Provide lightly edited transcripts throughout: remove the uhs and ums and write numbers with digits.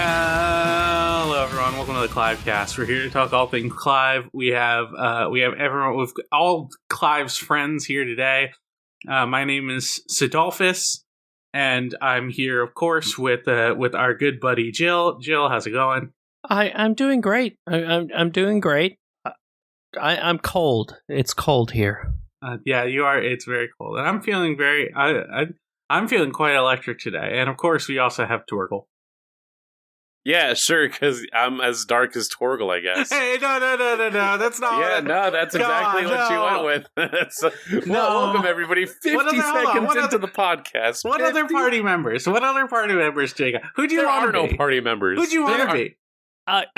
Hello, everyone. Welcome to the Clivecast. We're here to talk all things Clive. We have everyone with all Clive's friends here today. My name is Sidolphus, and I'm here, of course, with our good buddy Jill. Jill, how's it going? I'm doing great. I'm doing great. I'm cold. It's cold here. Yeah, you are. It's very cold, and I'm feeling I'm feeling quite electric today. And of course, we also have Torgal. Yeah, sure, because I'm as dark as Torgal, I guess. Hey, no, that's not. Yeah, no, that's exactly what you went with. Welcome everybody. 50 seconds into the podcast. What 50? Other party members? Jacob? Who'd you want to be? There are no party members. Who'd you want to be?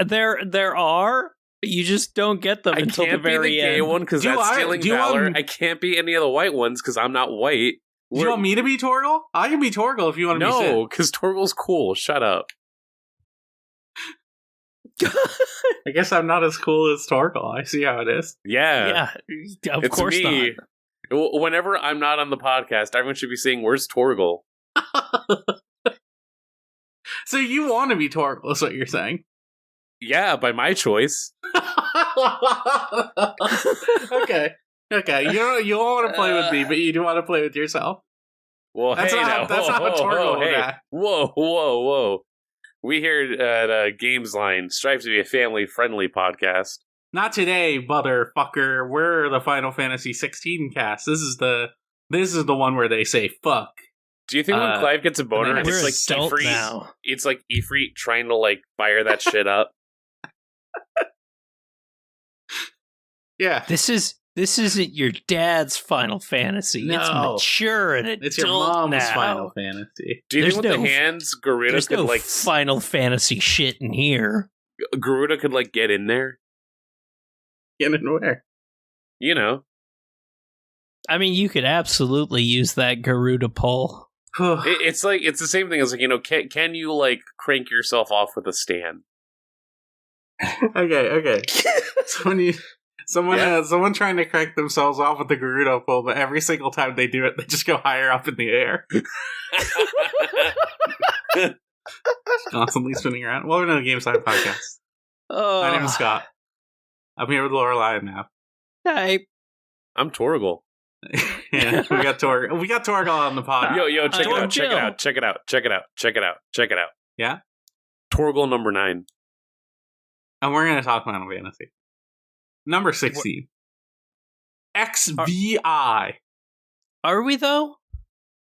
There are. You just don't get them until the very end. I can't be the gay one because that's stealing valor. I can't be any of the white ones because I'm not white. Do you want me to be Torgal? I can be Torgal if you want to be Sid. No, because Torgal's cool. Shut up. I guess I'm not as cool as Torgal. I see how it is. Yeah. Of course me. Not. Whenever I'm not on the podcast, everyone should be saying, "Where's Torgal?" So you want to be Torgal, is what you're saying? Yeah, by my choice. Okay. You don't want to play with me, but you do want to play with yourself. Well, that's not Torgal will act. Whoa. We here at Gamesline strive to be a family-friendly podcast. Not today, motherfucker. We're the Final Fantasy 16 cast. This is the one where they say fuck. Do you think when Clive gets a boner, it's like Ifrit now? It's like Ifrit trying to like fire that shit up. Yeah. This isn't your dad's Final Fantasy. No. It's mature and adult. It's your mom's now. Final Fantasy. Do you think with the hands, Garuda could like Final Fantasy shit in here? Garuda could like get in there. Get in where? You know. I mean, you could absolutely use that Garuda pull. It's the same thing as like, can you like crank yourself off with a stand? Okay. Someone trying to crank themselves off with the Garuda pull, but every single time they do it, they just go higher up in the air. Constantly spinning around. Welcome to the Gamesline podcast. My name is Scott. I'm here with Lorelai and Matt. Hey. I'm Torgal. Yeah, we got Torgal on the pod. Yo, check it out. Yeah? Torgal number 9. And we're going to talk Final Fantasy. Number 16. XVI. Are we, though?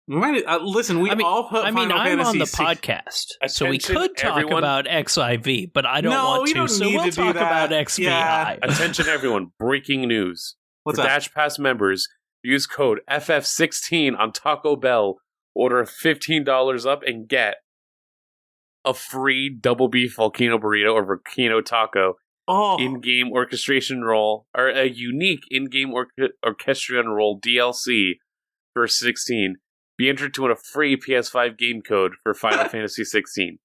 We might, listen, all put Final I'm Fantasy on the podcast, so we could talk about XIV, but I don't want to, so we'll talk about XVI. Yeah. Attention, everyone. Breaking news. What's For up? Dash Pass members, use code FF16 on Taco Bell, order $15 up, and get a free double beef volcano burrito or volcano taco. In-game orchestration role, or a unique in-game orchestration role DLC for 16. Be entered to win a free PS5 game code for Final Fantasy 16.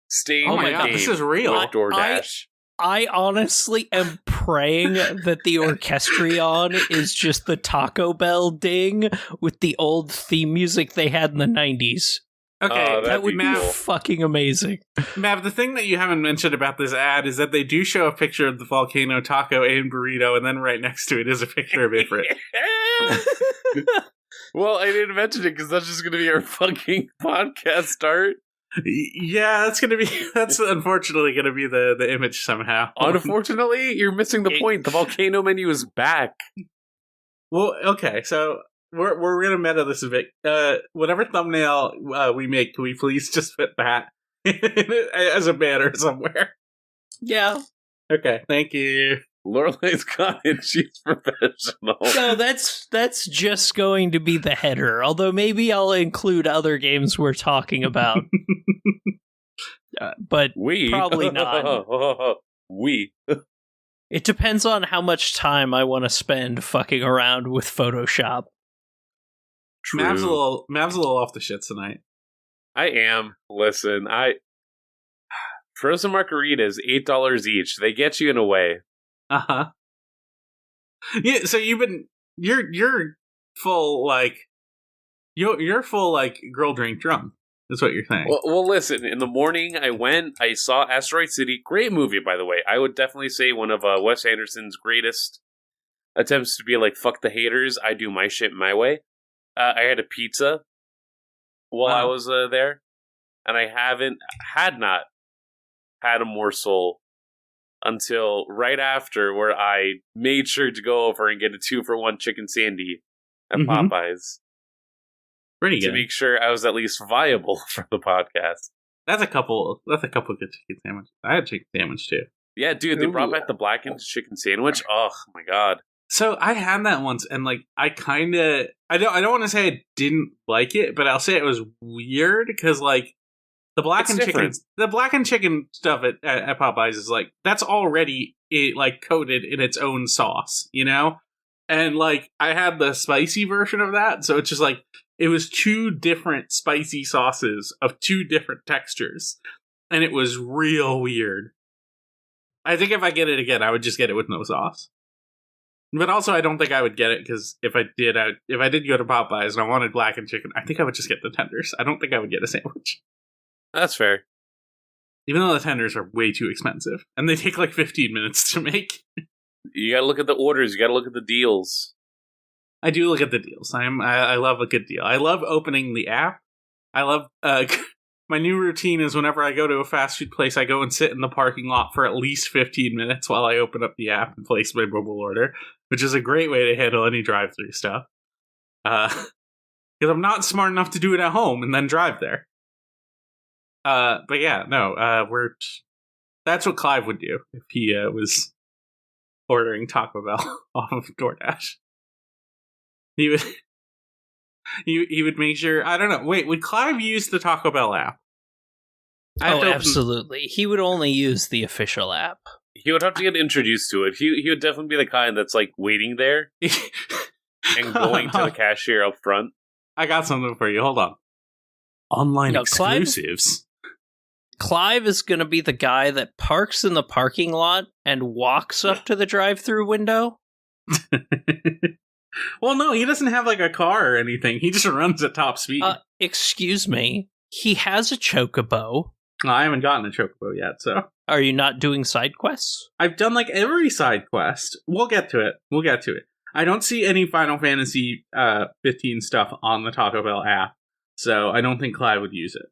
Stay in the game. This is real. With Doordash. I honestly am praying that the Orchestrion is just the Taco Bell ding with the old theme music they had in the 90s. Okay, that would be cool. fucking amazing. Mav, the thing that you haven't mentioned about this ad is that they do show a picture of the volcano taco and burrito, and then right next to it is a picture of Ifrit. Well, I didn't mention it because that's just going to be our fucking podcast start. Yeah, that's unfortunately going to be the image somehow. Unfortunately, you're missing the point. The volcano menu is back. Well, okay, so we're gonna meta this a bit. Whatever thumbnail we make, can we please just put that as a banner somewhere? Yeah. Okay, thank you. Lorelai's got it. She's professional. No, that's just going to be the header. Although maybe I'll include other games we're talking about. But probably not. It depends on how much time I want to spend fucking around with Photoshop. True. Mav's a little off the shit tonight. I am. Listen, frozen margaritas, $8 each. They get you in a way. Uh-huh. Yeah, so you're full like you're full like girl drink drunk. Is what you're saying. Well, listen. In the morning, I saw Asteroid City. Great movie, by the way. I would definitely say one of Wes Anderson's greatest attempts to be like, fuck the haters. I do my shit my way. I had a pizza while I was there, and I had not had a morsel until right after, where I made sure to go over and get a 2-for-1 chicken sandy at Popeyes. Pretty good. To make sure I was at least viable for the podcast. That's a couple good chicken sandwiches. I had chicken sandwich too. Yeah, dude, they brought back the blackened chicken sandwich. Oh my god. So I had that once, and like I don't want to say I didn't like it, but I'll say it was weird because like the blackened chicken stuff at Popeyes is like that's already like coated in its own sauce, you know? And like I had the spicy version of that, so it's just like it was 2 different spicy sauces of 2 different textures, and it was real weird. I think if I get it again, I would just get it with no sauce. But also, I don't think I would get it because if I did go to Popeyes and I wanted blackened chicken, I think I would just get the tenders. I don't think I would get a sandwich. That's fair. Even though the tenders are way too expensive. And they take like 15 minutes to make. You gotta look at the orders. You gotta look at the deals. I do look at the deals. I love a good deal. I love opening the app. I love... my new routine is whenever I go to a fast food place, I go and sit in the parking lot for at least 15 minutes while I open up the app and place my mobile order, which is a great way to handle any drive-through stuff. Because I'm not smart enough to do it at home and then drive there. But yeah, no, that's what Clive would do if he was ordering Taco Bell off of DoorDash. He would make sure. I don't know. Wait, would Clive use the Taco Bell app? Absolutely. He would only use the official app. He would have to get introduced to it. He would definitely be the kind that's like waiting there and going to the cashier up front. I got something for you. Hold on. Online exclusives. Clive is going to be the guy that parks in the parking lot and walks up to the drive-through window. Well, no, he doesn't have like a car or anything. He just runs at top speed. Excuse me. He has a chocobo. I haven't gotten a chocobo yet, so. Are you not doing side quests? I've done like every side quest. We'll get to it. I don't see any Final Fantasy 15 stuff on the Taco Bell app, so I don't think Clive would use it.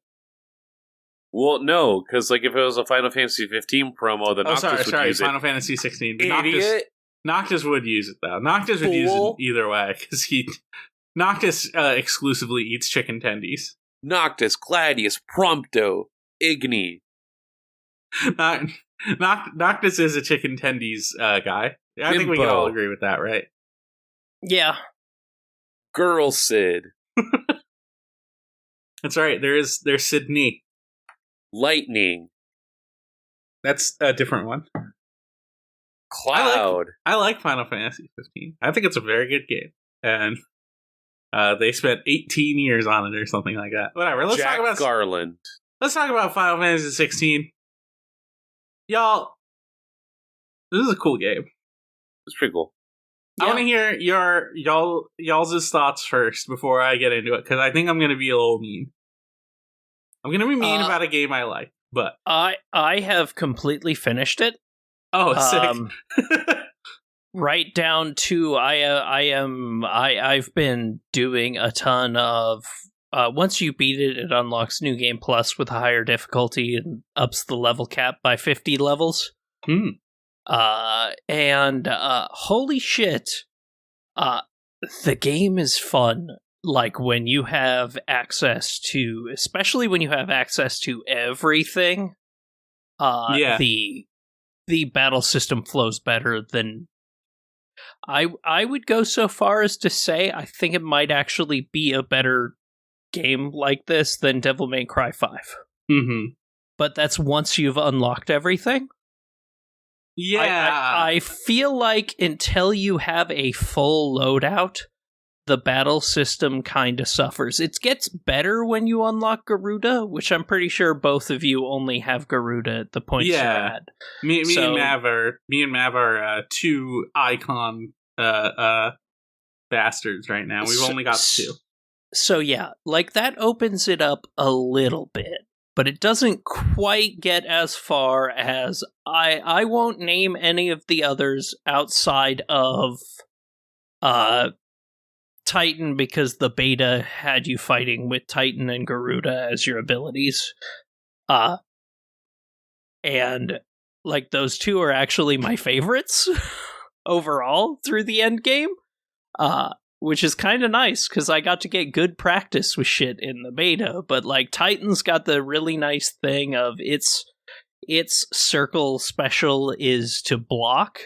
Well, no, because like if it was a Final Fantasy 15 promo, then Noctis would use it. Final Fantasy 16. Idiot. Noctis would use it though. Noctis would use it either way because Noctis exclusively eats chicken tendies. Noctis, Gladius, Prompto, Igni. Noctis is a chicken tendies guy. I think we can all agree with that, right? Yeah. Girl Sid. That's right. There's Sydney. Lightning. That's a different one. Cloud. I like Final Fantasy 15. I think it's a very good game. And they spent 18 years on it or something like that. Whatever. Let's talk about Garland. Let's talk about Final Fantasy 16. Y'all, this is a cool game. It's pretty cool. Yeah. I want to hear y'all's thoughts first before I get into it, because I think I'm going to be a little mean. I'm going to be mean about a game I like, but I have completely finished it. Oh, sick. Right down to I've been doing a ton of once you beat it, it unlocks New Game Plus with a higher difficulty and ups the level cap by 50 levels. And holy shit, the game is fun. Like when you have access to, especially when you have access to everything, the battle system flows better than. I would go so far as to say I think it might actually be a better game like this than Devil May Cry 5. Mm-hmm. But that's once you've unlocked everything. Yeah. I feel like until you have a full loadout, the battle system kind of suffers. It gets better when you unlock Garuda, which I'm pretty sure both of you only have Garuda at the point you're at. Me and Mav are two icon bastards right now. We've only got two. So yeah, like that opens it up a little bit, but it doesn't quite get as far as I won't name any of the others outside of Titan, because the beta had you fighting with Titan and Garuda as your abilities. And like those two are actually my favorites overall through the end game. Which is kind of nice, because I got to get good practice with shit in the beta, but like Titan's got the really nice thing of its circle special is to block,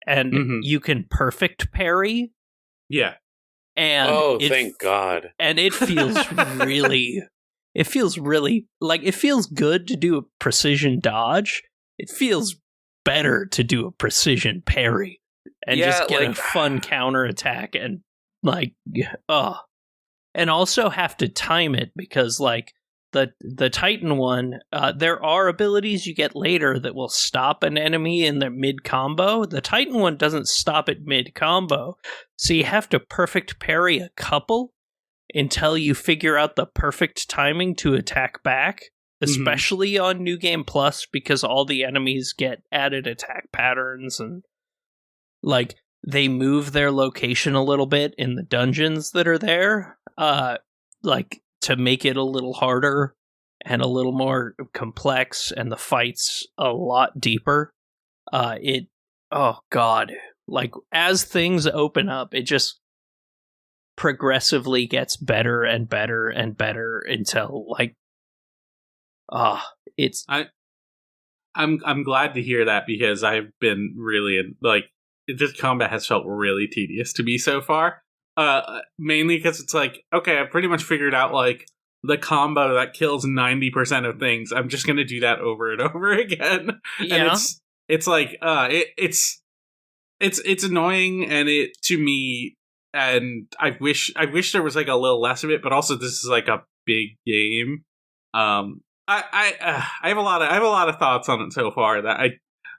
and you can perfect parry. Yeah. And thank God. And it feels really like, it feels good to do a precision dodge. It feels better to do a precision parry and just get a fun counterattack and and also have to time it, because like the Titan one, there are abilities you get later that will stop an enemy in their mid combo. The Titan one doesn't stop at mid combo, so you have to perfect parry a couple until you figure out the perfect timing to attack back, especially on New Game Plus, because all the enemies get added attack patterns, and like they move their location a little bit in the dungeons that are there, like to make it a little harder and a little more complex, and the fights a lot deeper. Oh god, like as things open up, it just progressively gets better and better and better until like, it's. I'm glad to hear that, because I've been really like, this combat has felt really tedious to me so far. Mainly because it's like, okay, I've pretty much figured out like the combo that kills 90% of things. I'm just gonna do that over and over again. Yeah. And it's like it's annoying, and it to me, and I wish there was like a little less of it, but also this is like a big game. I have a lot of thoughts on it so far that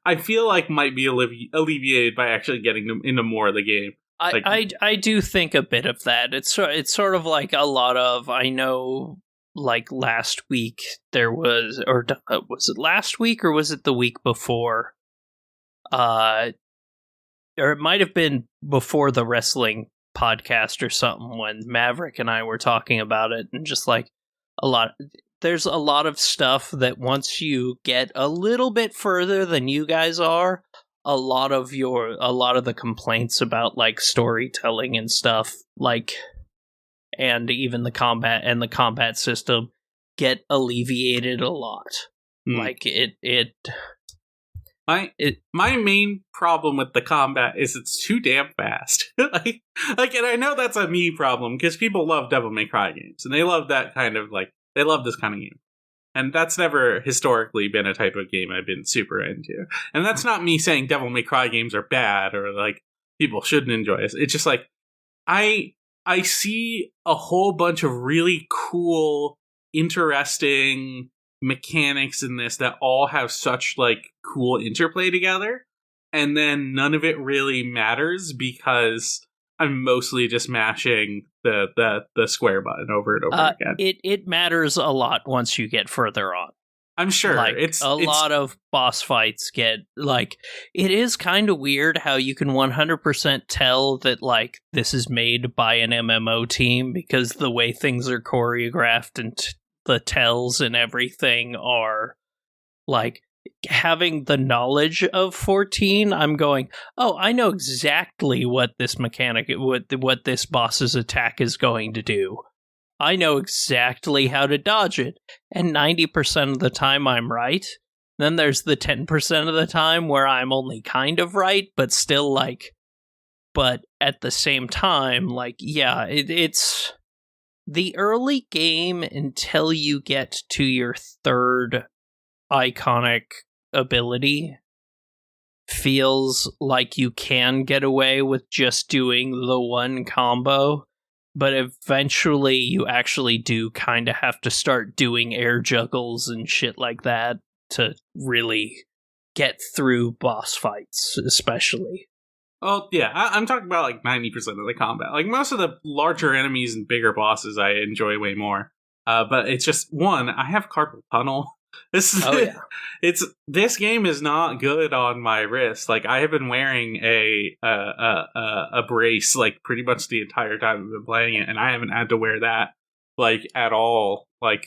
I feel like might be alleviated by actually getting them into more of the game. Like, I do think a bit of that. It's sort of like a lot of, I know, like last week there was, or was it last week or was it the week before? Or it might have been before the wrestling podcast or something, when Maverick and I were talking about it, and just like there's a lot of stuff that once you get a little bit further than you guys are, a lot of the complaints about like storytelling and stuff, like, and even the combat system get alleviated a lot. Like my main problem with the combat is it's too damn fast. like, and I know that's a me problem, because people love Devil May Cry games, and they love that kind of like, they love this kind of game. And that's never historically been a type of game I've been super into. And that's not me saying Devil May Cry games are bad, or like people shouldn't enjoy it. It's just like, I see a whole bunch of really cool, interesting mechanics in this that all have such like cool interplay together, and then none of it really matters because I'm mostly just mashing the square button over and over again. It matters a lot once you get further on. I'm sure. Like, it's a lot of boss fights get, like, it is kind of weird how you can 100% tell that, like, this is made by an MMO team, because the way things are choreographed and the tells and everything are, like, having the knowledge of 14, I'm going, oh, I know exactly what this mechanic, what this boss's attack is going to do. I know exactly how to dodge it. And 90% of the time I'm right. Then there's the 10% of the time where I'm only kind of right, but still like, but at the same time, like, yeah, it's the early game until you get to your third iconic ability feels like you can get away with just doing the one combo, but eventually you actually do kind of have to start doing air juggles and shit like that to really get through boss fights, especially. Oh, yeah, I'm talking about like 90% of the combat. Like most of the larger enemies and bigger bosses I enjoy way more. But it's just, one, I have carpal tunnel. This game is not good on my wrist. Like I have been wearing a brace like pretty much the entire time I've been playing it, and I haven't had to wear that like at all, like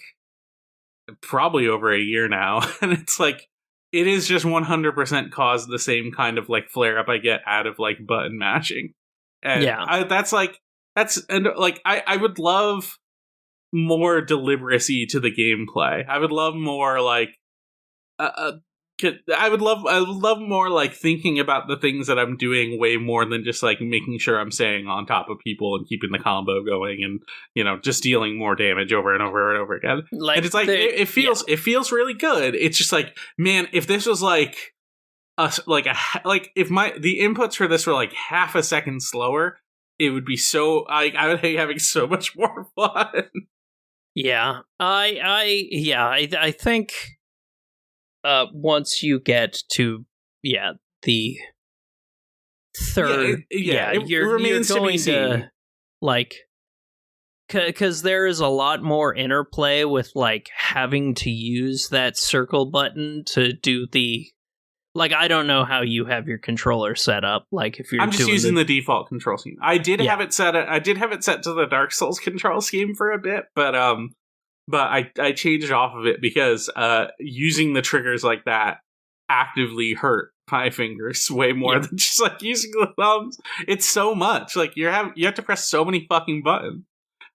probably over a year now. And it's like it is just 100% caused the same kind of like flare up I get out of like button mashing. And I would love more deliberacy to the gameplay. I would love more like I would love more like thinking about the things that I'm doing way more than just like making sure I'm staying on top of people and keeping the combo going and, you know, just dealing more damage over and over and over again. Like, and it's like it feels really good. It's just like, man, if this was like if the inputs for this were like half a second slower, it would be so I would be having so much more fun. Yeah, I think once you get to the third, you're going to like, because there is a lot more interplay with like having to use that circle button to do the. Like, I don't know how you have your controller set up. Like, if I'm just using the default control scheme. I did have it set to the Dark Souls control scheme for a bit, but I changed off of it because using the triggers like that actively hurt my fingers way more than just like using the thumbs. It's so much. Like you have to press so many fucking buttons.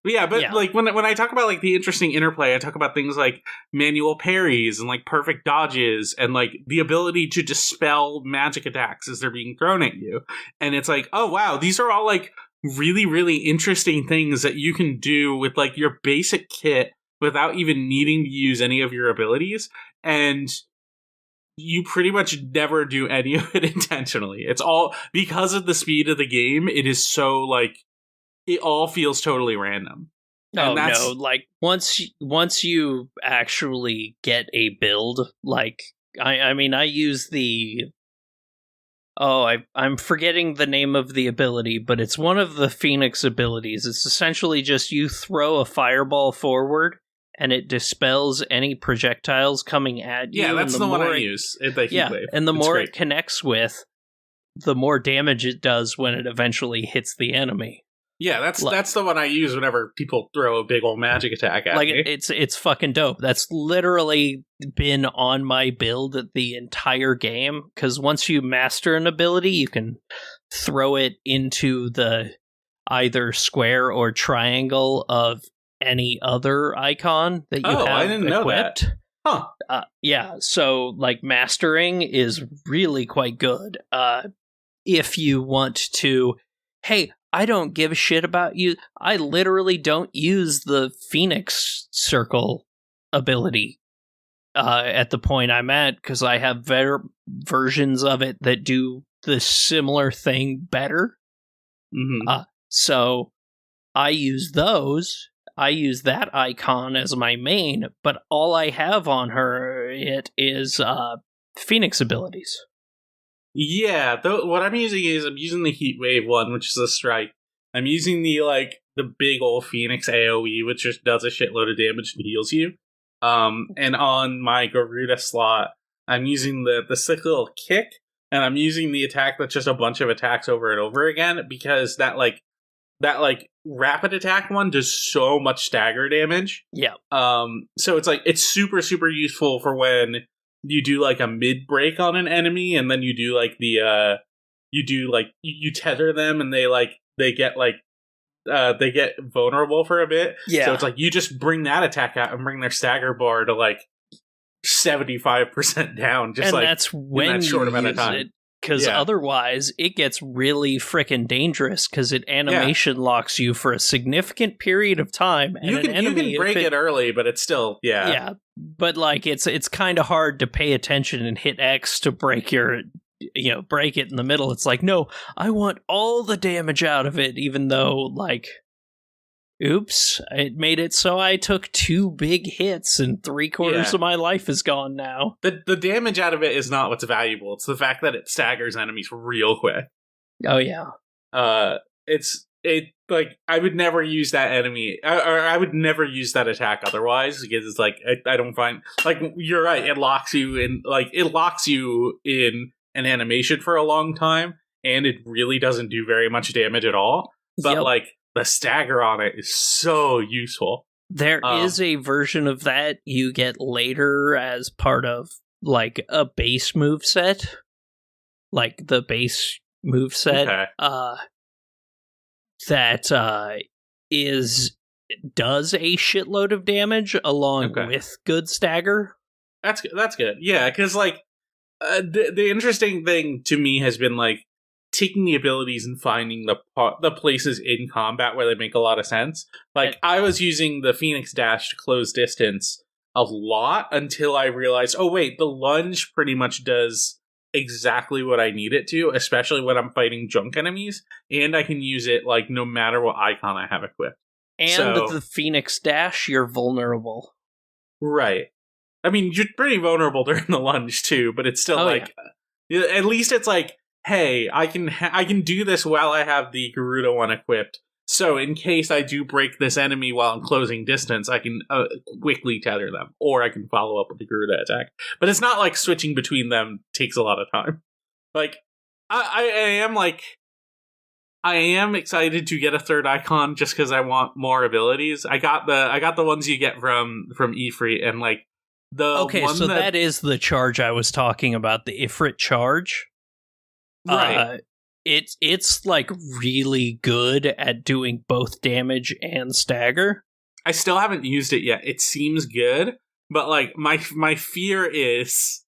But like when I talk about like the interesting interplay, I talk about things like manual parries and like perfect dodges and like the ability to dispel magic attacks as they're being thrown at you. And it's like, oh wow, these are all like really, really interesting things that you can do with like your basic kit without even needing to use any of your abilities. And you pretty much never do any of it intentionally. It's all because of the speed of the game. It is so like, it all feels totally random. And no, like once you actually get a build, like I mean I use the I'm forgetting the name of the ability, but it's one of the Phoenix abilities. It's essentially just you throw a fireball forward and it dispels any projectiles coming at you. Yeah, that's the one I use. And the more it connects with, the more damage it does when it eventually hits the enemy. Yeah, that's the one I use whenever people throw a big old magic attack at me. It's fucking dope. That's literally been on my build the entire game, because once you master an ability, you can throw it into the either square or triangle of any other icon that you have I didn't equipped. Know that. Huh. So like mastering is really quite good. If you want to, hey, I don't give a shit about you. I literally don't use the Phoenix Circle ability at the point I'm at, because I have better versions of it that do the similar thing better. Mm-hmm. So I use those. I use that icon as my main, but all I have on her is Phoenix abilities. Yeah, what I'm using the Heat Wave one, which is a strike. I'm using the big old Phoenix AoE, which just does a shitload of damage and heals you. And on my Garuda slot, I'm using the cyclical kick, and I'm using the attack that's just a bunch of attacks over and over again, because that rapid attack one does so much stagger damage. Yeah. So it's like it's super, super useful for when you do like a mid break on an enemy, and then you do like you tether them, and they get vulnerable for a bit. Yeah. So it's like you just bring that attack out and bring their stagger bar to like 75% down, just and like that's when in that short amount of time. Because otherwise it gets really freaking dangerous, because it animation locks you for a significant period of time. And you can break it early, but it's still yeah. But like it's kind of hard to pay attention and hit X to break break it in the middle. It's like, no, I want all the damage out of it, even though like, oops, it made it so I took 2 big hits and 3/4 of my life is gone now. The damage out of it is not what's valuable. It's the fact that it staggers enemies real quick. Oh yeah. Like I would never use that enemy, or I would never use that attack otherwise, because it's like I don't find, like, you're right, it locks you in an animation for a long time, and it really doesn't do very much damage at all. But like the stagger on it is so useful. There is a version of that you get later as part of like a base move set, like the base move set. Okay. That does a shitload of damage along with good stagger. That's good. Yeah, because like the interesting thing to me has been like taking the abilities and finding the places in combat where they make a lot of sense. Like I was using the Phoenix Dash to close distance a lot until I realized, oh wait, the lunge pretty much does exactly what I need it to, especially when I'm fighting junk enemies, and I can use it like no matter what icon I have equipped. And the Phoenix Dash, you're vulnerable. Right. I mean, you're pretty vulnerable during the lunge too, but it's still at least it's like, hey, I can do this while I have the Gerudo one equipped. So in case I do break this enemy while I'm closing distance, I can quickly tether them, or I can follow up with the Gerudo attack. But it's not like switching between them takes a lot of time. Like I am excited to get a third icon just because I want more abilities. I got the ones you get from Ifrit, and like so that is the charge I was talking about, the Ifrit charge. Right. It's like really good at doing both damage and stagger. I still haven't used it yet. It seems good, but like my fear is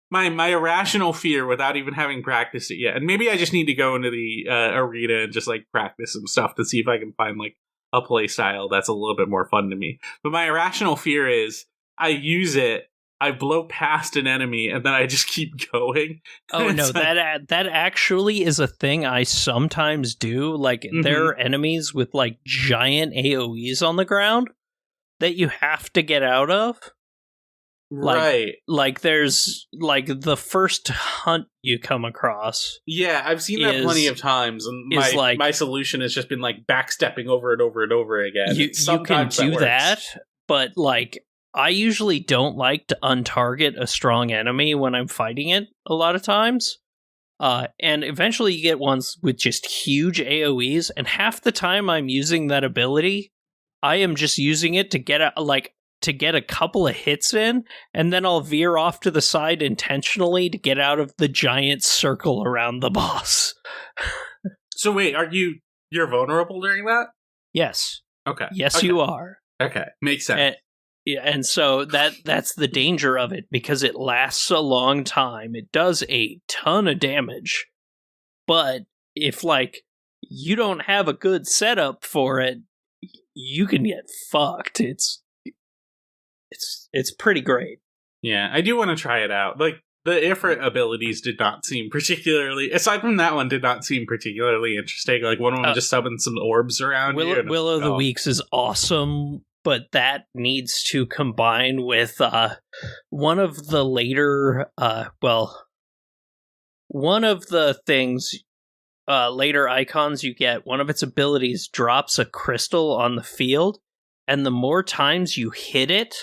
my irrational fear without even having practiced it yet. And maybe I just need to go into the arena and just like practice some stuff to see if I can find like a play style that's a little bit more fun to me. But my irrational fear is I use it, I blow past an enemy, and then I just keep going. Oh no, that actually is a thing I sometimes do. Like, there are enemies with like giant AoEs on the ground that you have to get out of. Right. Like there's like the first hunt you come across. Yeah, I've seen that plenty of times, and my solution has just been like backstepping over and over and over again. You can do that, but like I usually don't like to untarget a strong enemy when I'm fighting it a lot of times. And eventually you get ones with just huge AoEs, and half the time I'm using that ability, I am just using it to get a couple of hits in, and then I'll veer off to the side intentionally to get out of the giant circle around the boss. So wait, you're vulnerable during that? Yes. Okay. Yes, you are. Okay, makes sense. And so that's the danger of it, because it lasts a long time. It does a ton of damage. But if like you don't have a good setup for it, you can get fucked. It's pretty great. Yeah, I do want to try it out. Like the Ifrit abilities did not seem particularly, aside from that one, did not seem particularly interesting. Like one of them just summoned some orbs around you. Will of the Weeks is awesome, but that needs to combine with one of the later, one of the things, later icons you get, one of its abilities drops a crystal on the field, and the more times you hit it,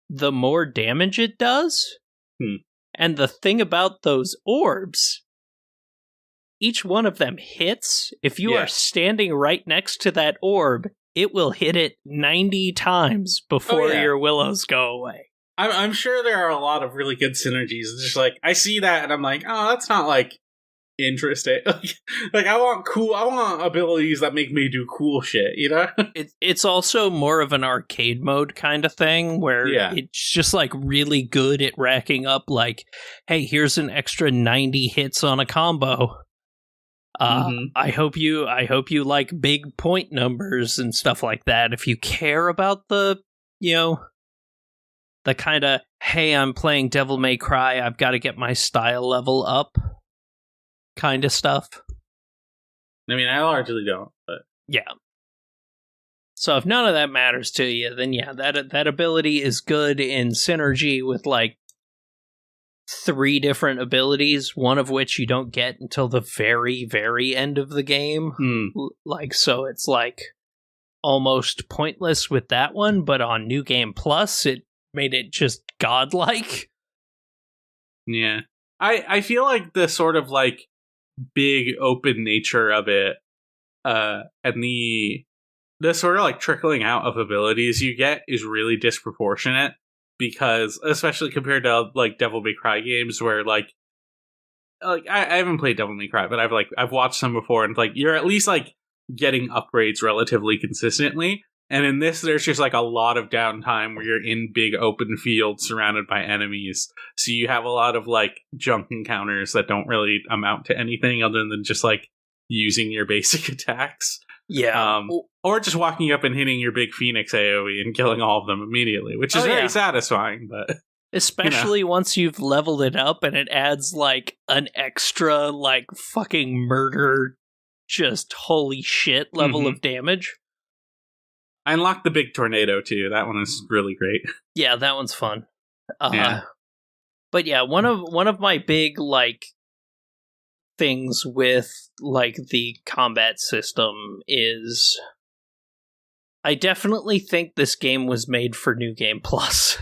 the more damage it does. And the thing about those orbs, each one of them hits. If you are standing right next to that orb, it will hit it 90 times before your willows go away. I'm sure there are a lot of really good synergies. It's just like, I see that and I'm like, oh, that's not like interesting. Like I want abilities that make me do cool shit, you know? It's also more of an arcade mode kind of thing where it's just like really good at racking up like, hey, here's an extra 90 hits on a combo. I hope you like big point numbers and stuff like that. If you care about the kind of, hey, I'm playing Devil May Cry, I've got to get my style level up kind of stuff. I mean, I largely don't, but yeah. So if none of that matters to you, then yeah, that ability is good in synergy with like 3 different abilities, one of which you don't get until the very, very end of the game. So it's like almost pointless with that one, but on New Game Plus, it made it just godlike. Yeah. I feel like the sort of like big open nature of it, and the sort of like trickling out of abilities you get is really disproportionate, because especially compared to like Devil May Cry games where like I haven't played Devil May Cry, but I've watched some before, and like you're at least like getting upgrades relatively consistently. And in this, there's just like a lot of downtime where you're in big open fields surrounded by enemies. So you have a lot of like junk encounters that don't really amount to anything other than just like using your basic attacks. Yeah. Or just walking up and hitting your big Phoenix AoE and killing all of them immediately, which is very satisfying. But especially once you've leveled it up and it adds like an extra like fucking murder, just holy shit level of damage. I unlocked the big tornado too. That one is really great. Yeah, that one's fun. But yeah, one of my big like things with like the combat system is I definitely think this game was made for New Game Plus.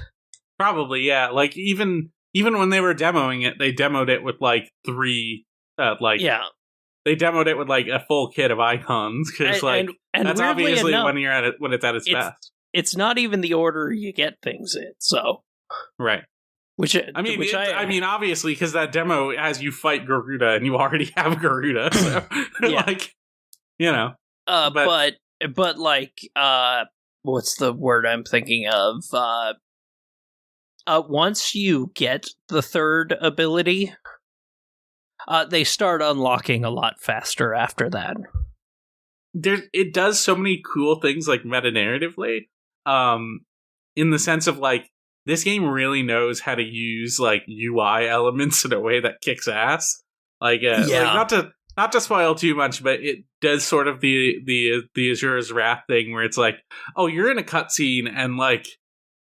Probably, yeah. Like even when they were demoing it, they demoed it with like 3 They demoed it with like a full kit of icons, because like and that's obviously enough, when it's at its best. It's not even the order you get things in, so right. I mean, obviously, because that demo has you fight Garuda, and you already have Garuda, so like, you know. But like, what's the word I'm thinking of? Once you get the third ability, they start unlocking a lot faster after that. It does so many cool things, like meta-narratively, in the sense of like, this game really knows how to use like UI elements in a way that kicks ass. Like, like not to spoil too much, but it does sort of the Azura's Wrath thing, where it's like, oh, you're in a cutscene and like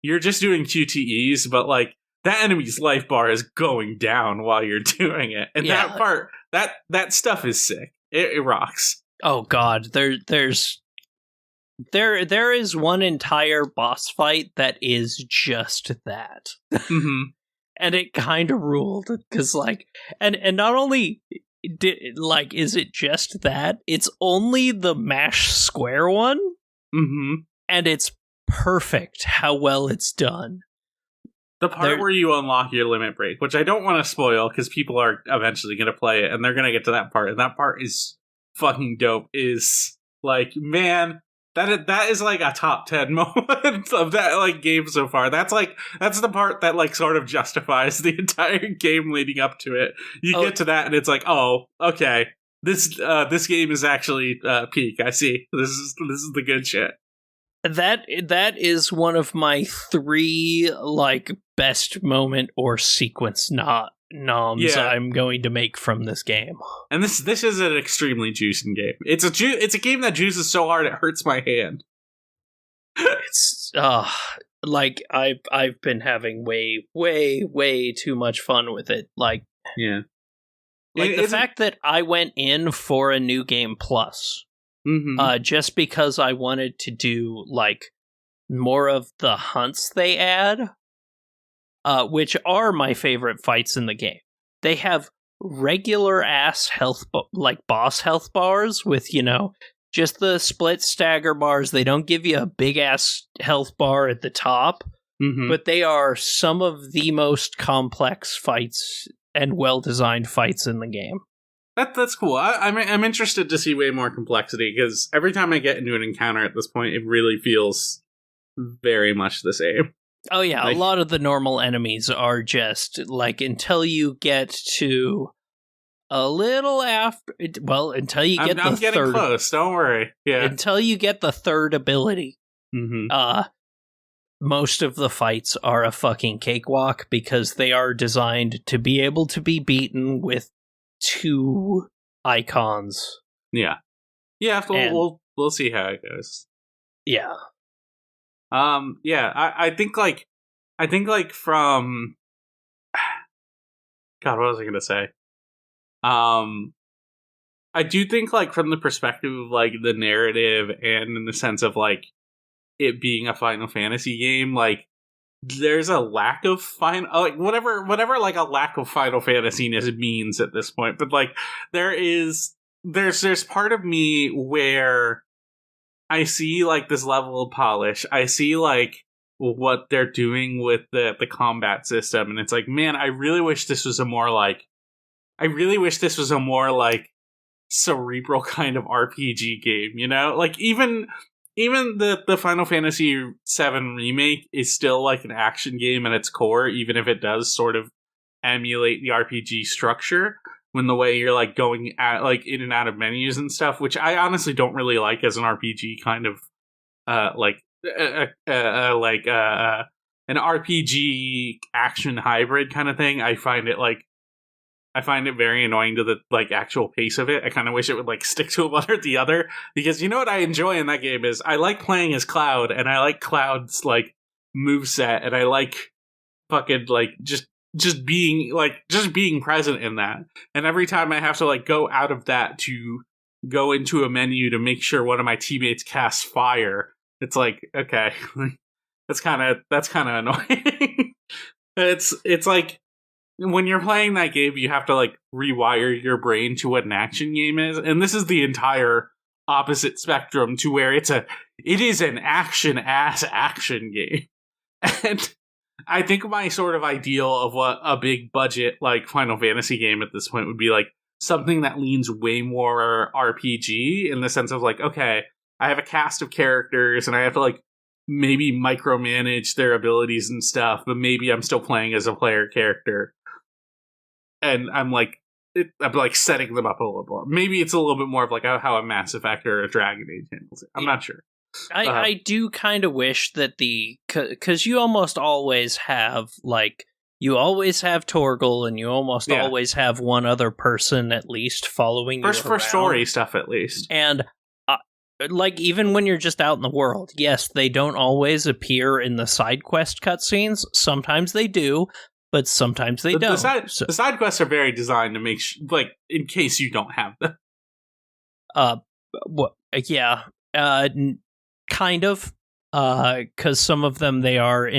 you're just doing QTEs, but like that enemy's life bar is going down while you're doing it, and that part, that stuff is sick. It rocks. Oh god, there is one entire boss fight that is just that. And it kind of ruled, because like, and not only is it just that, it's only the mash square one, and it's perfect how well it's done. The part where you unlock your limit break, which I don't want to spoil because people are eventually going to play it and they're going to get to that part, and that part is fucking dope. Is like, man, that is like a top 10 moment of that like game so far. That's the part that like sort of justifies the entire game leading up to it. You get to that and it's like, oh, okay, this game is actually peak. I see. This is the good shit. That is one of my 3 like best moment or sequence noms I'm going to make from this game. And this is an extremely juicing game. It's a game that juices so hard it hurts my hand. It's like I've been having way too much fun with it. Like, yeah, like the fact that I went in for a New Game Plus. Just because I wanted to do like more of the hunts they add, which are my favorite fights in the game. They have regular ass health, like boss health bars with, you know, just the split stagger bars. They don't give you a big ass health bar at the top, but they are some of the most complex fights and well designed fights in the game. That's cool. I'm interested to see way more complexity, because every time I get into an encounter at this point, it really feels very much the same. Oh yeah, like, a lot of the normal enemies are just like, until you get to a little after. Well, until you get I'm getting third, close. Don't worry. Yeah, until you get the third ability. Most of the fights are a fucking cakewalk, because they are designed to be able to be beaten with 2 icons. Yeah. We'll see how it goes. Yeah. I think from God, what was I going to say? I do think, like, from the perspective of, like, the narrative and in the sense of, like, it being a Final Fantasy game, like, there's a lack of whatever, like, a lack of Final Fantasy-ness means at this point. But, like, there's part of me where I see, like, this level of polish. I see, like, what they're doing with the combat system. And it's like, man, I really wish this was a more, like, cerebral kind of RPG game, you know? Like, even the Final Fantasy VII Remake is still, like, an action game at its core, even if it does sort of emulate the RPG structure when the way you're, like, going at, like, in and out of menus and stuff, which I honestly don't really like as an RPG kind of, an RPG action hybrid kind of thing. I find it very annoying to the, like, actual pace of it. I kind of wish it would, like, stick to one or the other, because you know what I enjoy in that game is I like playing as Cloud, and I like Cloud's, like, moveset, and I like fucking, like, just being present in that. And every time I have to, like, go out of that to go into a menu to make sure one of my teammates casts fire, it's like, okay, that's kind of annoying. It's like, when you're playing that game, you have to, like, rewire your brain to what an action game is, and this is the entire opposite spectrum to where it is an action game. And I think my sort of ideal of what a big budget, like, Final Fantasy game at this point would be, like, something that leans way more RPG in the sense of, like, okay, I have a cast of characters and I have to, like, maybe micromanage their abilities and stuff, but maybe I'm still playing as a player character. And I'm like setting them up a little more. Maybe it's a little bit more of, like, how a Mass Effect or a Dragon Age handles it. I'm not sure. I do kind of wish that because you almost always have, like, you always have Torgal, and you almost always have one other person at least following you around. For story stuff, at least. And, like, even when you're just out in the world, yes, they don't always appear in the side quest cutscenes. Sometimes they do, but sometimes they don't. The side quests are very designed to make like, in case you don't have them. Yeah, kind of, because some of them they are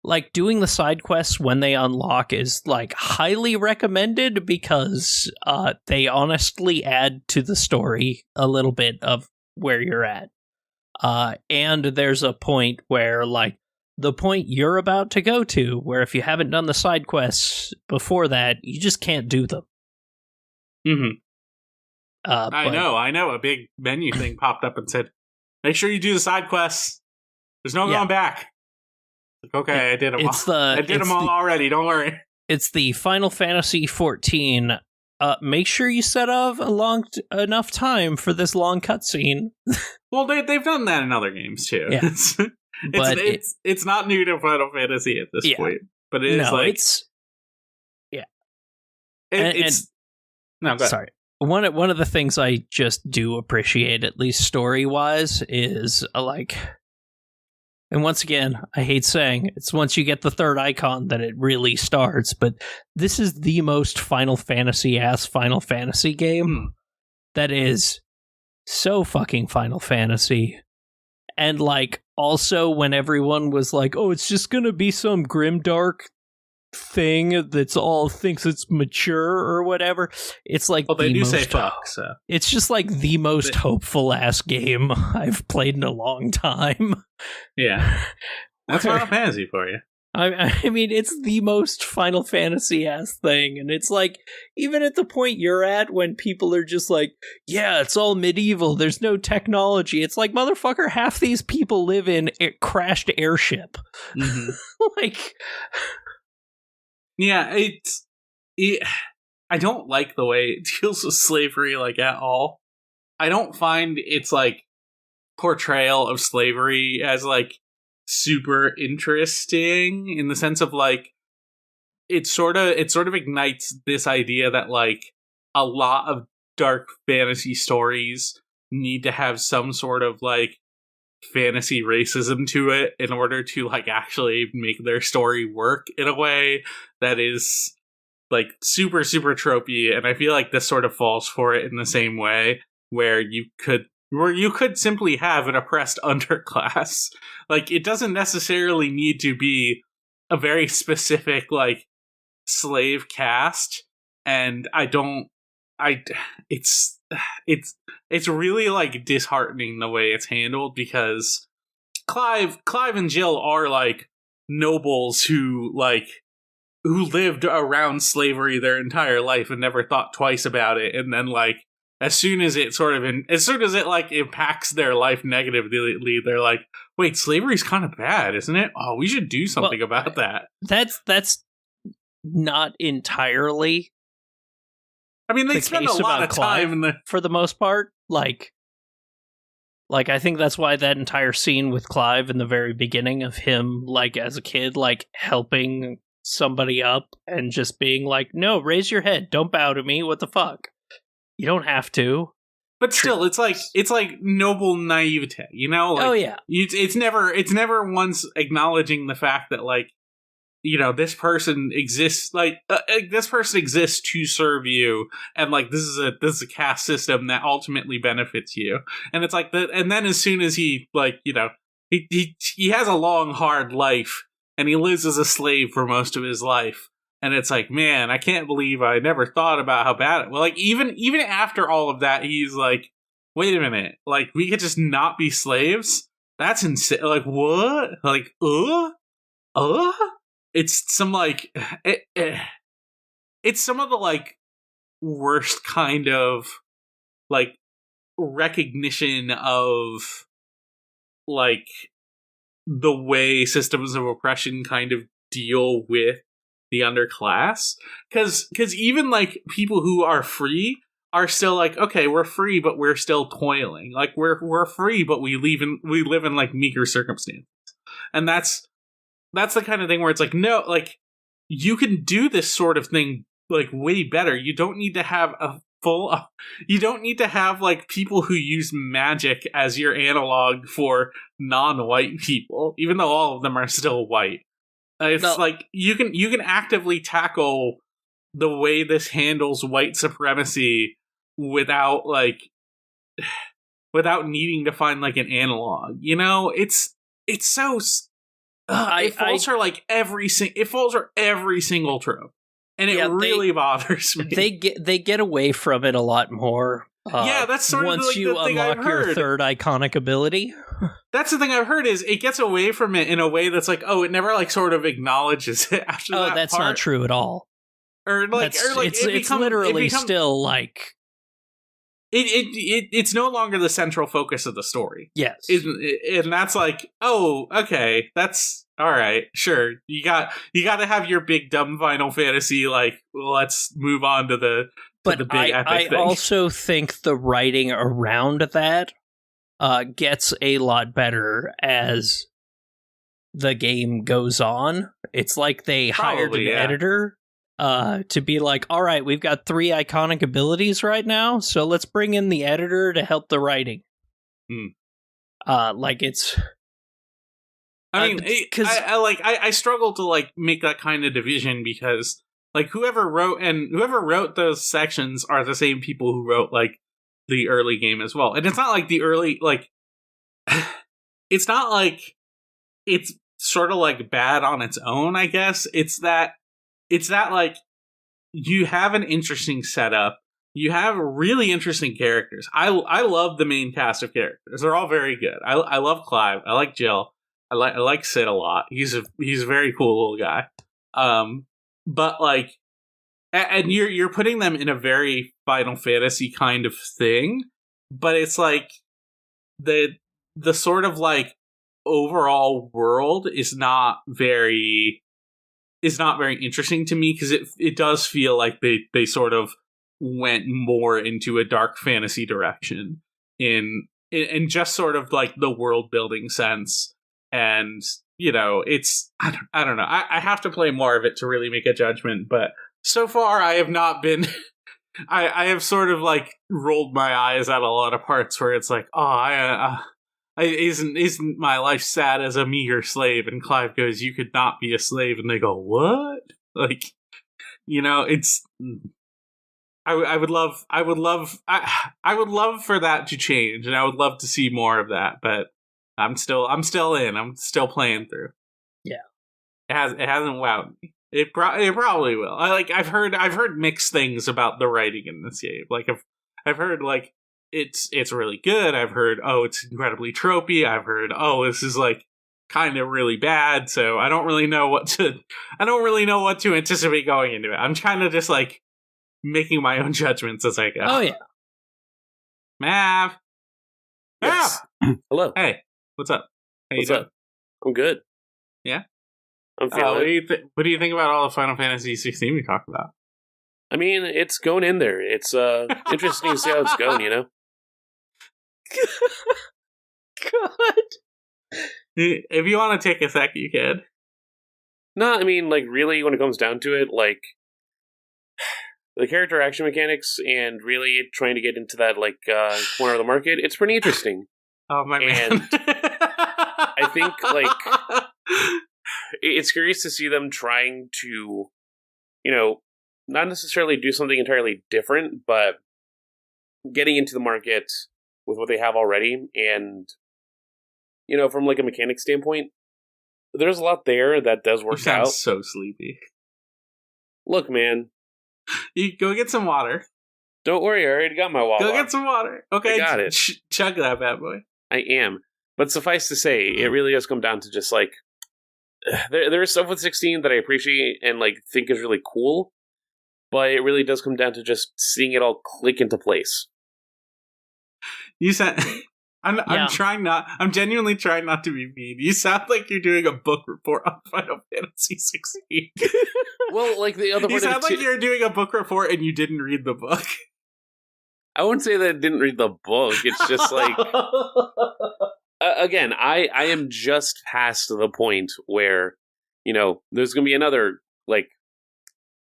like, doing the side quests when they unlock is, like, highly recommended because they honestly add to the story a little bit of where you're at. And there's a point where, like, the point you're about to go to, where if you haven't done the side quests before that, you just can't do them. Mm-hmm. I know. A big menu thing popped up and said, make sure you do the side quests. There's no going back. Like, okay, I did them all. I did them all already, don't worry. It's the Final Fantasy 14. Make sure you set off enough time for this long cutscene. Well, they've done that in other games, too. Yeah. It's not new to Final Fantasy at this point, but it is, like, no, go ahead. Sorry. One of the things I just do appreciate, at least story wise, is like, and once again, I hate saying it's once you get the third icon that it really starts, but this is the most Final Fantasy game that is so fucking Final Fantasy. And, like, also when everyone was like, oh, it's just gonna be some grimdark thing that's all thinks it's mature or whatever, it's like, they do say fuck, so it's just like the most hopeful ass game I've played in a long time. Yeah, that's Final Fantasy for you. I mean, it's the most Final Fantasy ass thing, and it's like, even at the point you're at when people are just like, yeah, it's all medieval, there's no technology, it's like, motherfucker, half these people live in a crashed airship. Mm-hmm. Like, yeah, I don't like the way it deals with slavery, like, at all. I don't find its, like, portrayal of slavery as, like, super interesting in the sense of, like, it sort of ignites this idea that, like, a lot of dark fantasy stories need to have some sort of, like, fantasy racism to it in order to, like, actually make their story work in a way that is like super super tropey, and I feel like this sort of falls for it in the same way, where you could simply have an oppressed underclass. Like, it doesn't necessarily need to be a very specific like slave caste, and it's really like disheartening the way it's handled, because Clive and Jill are like nobles who lived around slavery their entire life and never thought twice about it, and then like as soon as it like impacts their life negatively, they're like, wait, slavery's kind of bad, isn't it? Oh, we should do something about that. That's not entirely. I mean, they spend a lot of time in for the most part. Like I think that's why that entire scene with Clive in the very beginning of him, like as a kid, like helping somebody up and just being like, no, raise your head, don't bow to me, what the fuck? You don't have to. But still, it's like noble naivete, you know? Like, oh yeah. It's never once acknowledging the fact that, like, you know, this person exists, like, this person exists to serve you, and like this is a caste system that ultimately benefits you. And it's like and then as soon as he, like, you know, he has a long hard life, and he lives as a slave for most of his life. And it's like, man, I can't believe I never thought about how bad it was. Like, even after all of that, he's like, wait a minute, like, we could just not be slaves? That's insane. Like, what? Like, it's some, like, it's some of the, like, worst kind of, like, recognition of, like, the way systems of oppression kind of deal with the underclass, because even like people who are free are still like, okay, we're free, but we're still toiling. Like, we're free, but we live in like meager circumstances, and that's the kind of thing where it's like, no, like, you can do this sort of thing like way better. You don't need to have you don't need to have like people who use magic as your analog for non-white people, even though all of them are still white. It's like you can actively tackle the way this handles white supremacy without needing to find like an analog. You know, it's so it falls for like every single trope, and it really bothers me. They get away from it a lot more. Yeah, that's sort of once you unlock your third iconic ability. That's the thing I've heard, is it gets away from it in a way that's like, oh, it never like sort of acknowledges it after that. Oh, that's part. Not true at all. It's literally still like it's no longer the central focus of the story. Yes, and that's like, oh, okay, that's all right, sure. You got to have your big dumb Final Fantasy, like, let's move on to the. But I also think the writing around that gets a lot better as the game goes on. It's like they hired an editor to be like, all right, we've got 3 iconic abilities right now, so let's bring in the editor to help the writing. Like, it's... I mean, I struggle to like make that kind of division, because like whoever wrote those sections are the same people who wrote like the early game as well. And it's not like the early, like, it's not like it's sort of like bad on its own, I guess. It's that like, you have an interesting setup. You have really interesting characters. I love the main cast of characters. They're all very good. I love Clive. I like Jill. I like Sid a lot. He's a very cool little guy. But like, and you're putting them in a very Final Fantasy kind of thing, but it's like the sort of like overall world is not very interesting to me, because it does feel like they sort of went more into a dark fantasy direction in just sort of like the world building sense. And, you know, it's, I don't know. I have to play more of it to really make a judgment, but so far I have not been, I have sort of like rolled my eyes at a lot of parts where it's like, oh, isn't my life sad as a meager slave? And Clive goes, you could not be a slave. And they go, what? Like, it's. I would love for that to change, and I would love to see more of that. But I'm still in. I'm still playing through. Yeah, it hasn't wowed me. It probably will. I've heard mixed things about the writing in this game. Like I've heard like it's really good. I've heard it's incredibly tropey. I've heard this is like kind of really bad. So I don't really know what to anticipate going into it. I'm trying to just like making my own judgments as I go. Oh yeah, Mav. Yes. Hello. Hey, what's up? How you What's doing? up? I'm good. Yeah. I'm feeling what do you think about all the Final Fantasy 16 we talked about? I mean, it's going in there. It's interesting to see how it's going, you know? God. If you want to take a sec, you can. No, I mean, like, really, when it comes down to it, like, the character action mechanics and really trying to get into that, like, corner of the market, it's pretty interesting. Oh, my And man. I think, like, it's curious to see them trying to, not necessarily do something entirely different, but getting into the market with what they have already. And, from like a mechanic standpoint, there's a lot there that does work You sound out. so sleepy. Look, man. You go get some water. Don't worry, I already got my water. Go get some water. Okay, I got it. Chug that bad boy. I am. But suffice to say, it really does come down to just like, there is stuff with 16 that I appreciate and like think is really cool, but it really does come down to just seeing it all click into place. You said I'm genuinely trying not to be mean. You sound like you're doing a book report on Final Fantasy 16. Well, like the other part you sound of like you're doing a book report and you didn't read the book. I wouldn't say that I didn't read the book. It's just like, again, I am just past the point where, there's going to be another, like,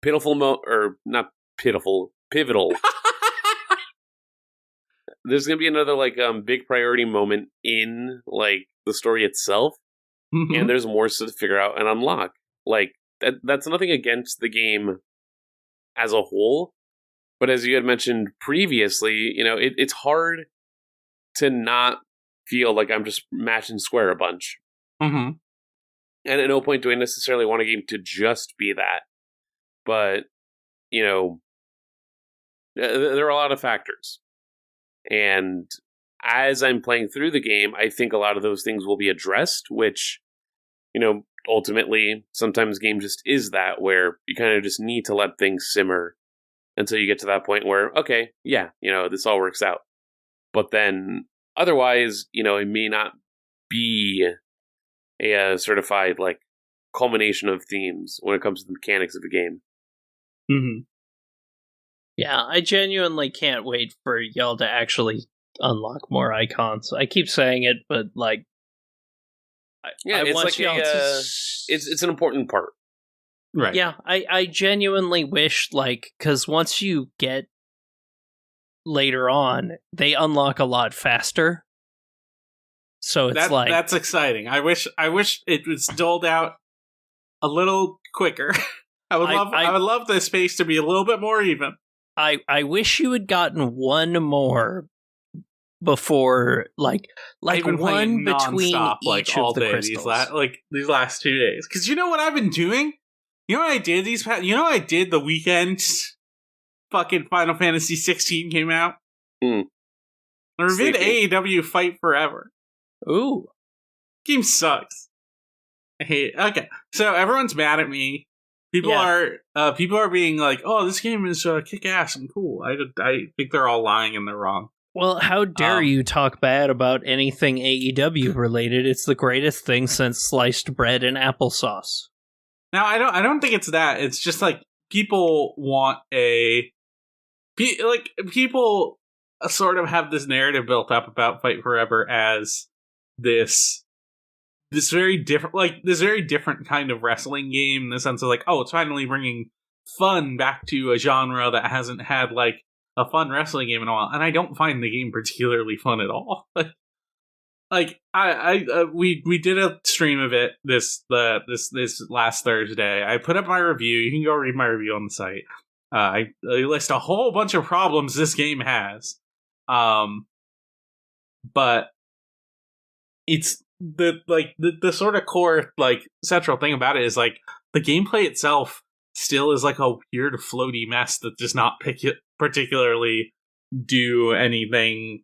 pitiful or not pitiful, pivotal. There's going to be another, like, big priority moment in, like, the story itself. Mm-hmm. And there's more stuff to figure out and unlock. Like, that's nothing against the game as a whole. But as you had mentioned previously, it's hard to not feel like I'm just matching square a bunch. Mm-hmm. And at no point do I necessarily want a game to just be that. But, there are a lot of factors. And as I'm playing through the game, I think a lot of those things will be addressed, which, ultimately, sometimes game just is that, where you kind of just need to let things simmer until you get to that point where, okay, yeah, this all works out. But then, otherwise, it may not be a certified, like, culmination of themes when it comes to the mechanics of the game. Mm-hmm. Yeah, I genuinely can't wait for y'all to actually unlock more icons. I keep saying it, but, like, it's want like y'all to... it's an important part. Right. Yeah, I genuinely wish, like, because once you get later on, they unlock a lot faster. So it's that's exciting. I wish it was doled out a little quicker. I would love the space to be a little bit more even. I wish you had gotten one more before, like I've been one between like each all of the day crystals. these last 2 days. Because you know what I've been doing? You know what I did I did the weekend fucking Final Fantasy 16 came out? I reviewed AEW Fight Forever. Ooh. Game sucks. I hate it. Okay. So everyone's mad at me. People are being like, "Oh, this game is kick ass and cool." I think they're all lying and they're wrong. Well, how dare you talk bad about anything AEW related? It's the greatest thing since sliced bread and applesauce. Now, I don't think it's that. It's just like people want people sort of have this narrative built up about Fight Forever as this very different kind of wrestling game, in the sense of like, oh, it's finally bringing fun back to a genre that hasn't had like a fun wrestling game in a while. And I don't find the game particularly fun at all. like we did a stream of it this last Thursday. I put up my review. You can go read my review on the site. I list a whole bunch of problems this game has, but it's the sort of core like central thing about it is like the gameplay itself still is like a weird floaty mess that does not particularly do anything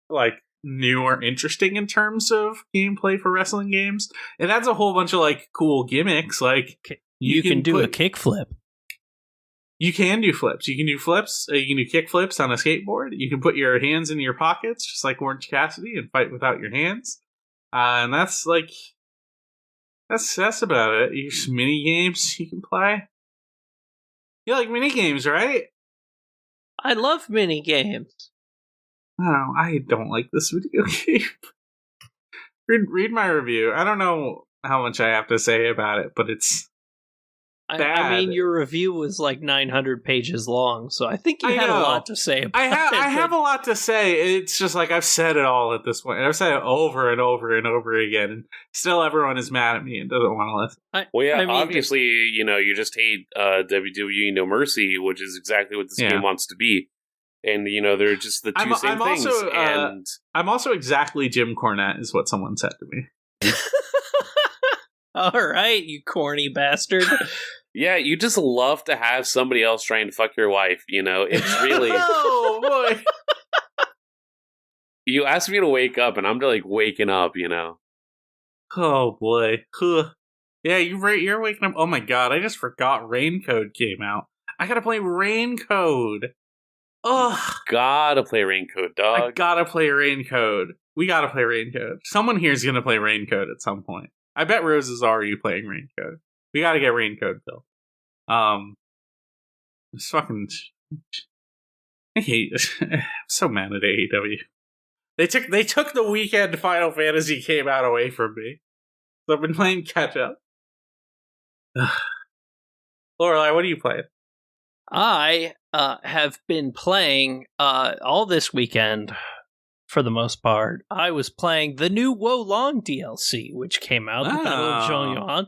like new or interesting in terms of gameplay for wrestling games. It adds a whole bunch of like cool gimmicks, like you can do a kickflip. You can do flips. You can do flips. You can do kick flips on a skateboard. You can put your hands in your pockets, just like Orange Cassidy, and fight without your hands. And that's like that's about it. There's mini games you can play. You like mini games, right? I love mini games. Oh, I don't like this video game. Read my review. I don't know how much I have to say about it, but it's bad. I mean, your review was like 900 pages long, so I think you had a lot to say about it. I have a lot to say. It's just like I've said it all at this point. I've said it over and over and over again, and still everyone is mad at me and doesn't want to listen. Obviously, you just hate WWE No Mercy, which is exactly what this game wants to be. And, they're just the two same things. I'm also exactly Jim Cornette, is what someone said to me. All right, you corny bastard. Yeah, you just love to have somebody else trying to fuck your wife, It's really... Oh, boy. You asked me to wake up, and I'm like waking up, Oh, boy. Yeah, you're waking up. Oh, my God, I just forgot Raincode came out. I gotta play Raincode. Ugh. Gotta play Raincode, dog. I gotta play Raincode. We gotta play Raincode. Someone here is gonna play Raincode at some point. I bet Rose is already playing Raincode. We gotta get Raincode built. It's fucking... I hate this. I'm so mad at AEW. They took the weekend Final Fantasy came out away from me. So I've been playing catch up. Lorelai, what are you playing? I have been playing all this weekend, for the most part. I was playing the new Wo Long DLC, which came out, the Battle of Zhongyuan.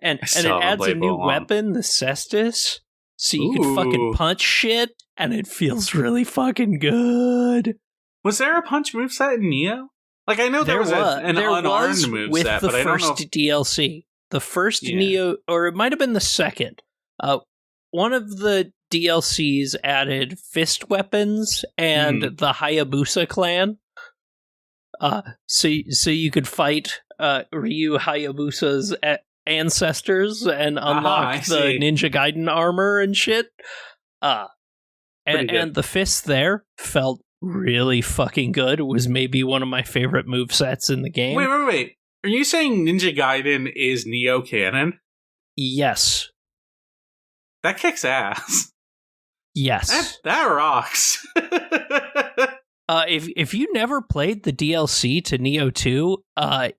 And it adds a new weapon, the Cestus, so you can fucking punch shit, and it feels really fucking good. Was there a punch moveset in Neo? Like, I know there was an unarmed moveset, but I don't know. With the first DLC. The first Neo, or it might have been the second. One of the DLCs added fist weapons and the Hayabusa clan. So you could fight Ryu Hayabusa's ancestors and unlock the Ninja Gaiden armor and shit. And the fists there felt really fucking good. It was maybe one of my favorite movesets in the game. Wait. Are you saying Ninja Gaiden is Neo canon? Yes. That kicks ass. Yes. That rocks. If you never played the DLC to Neo 2,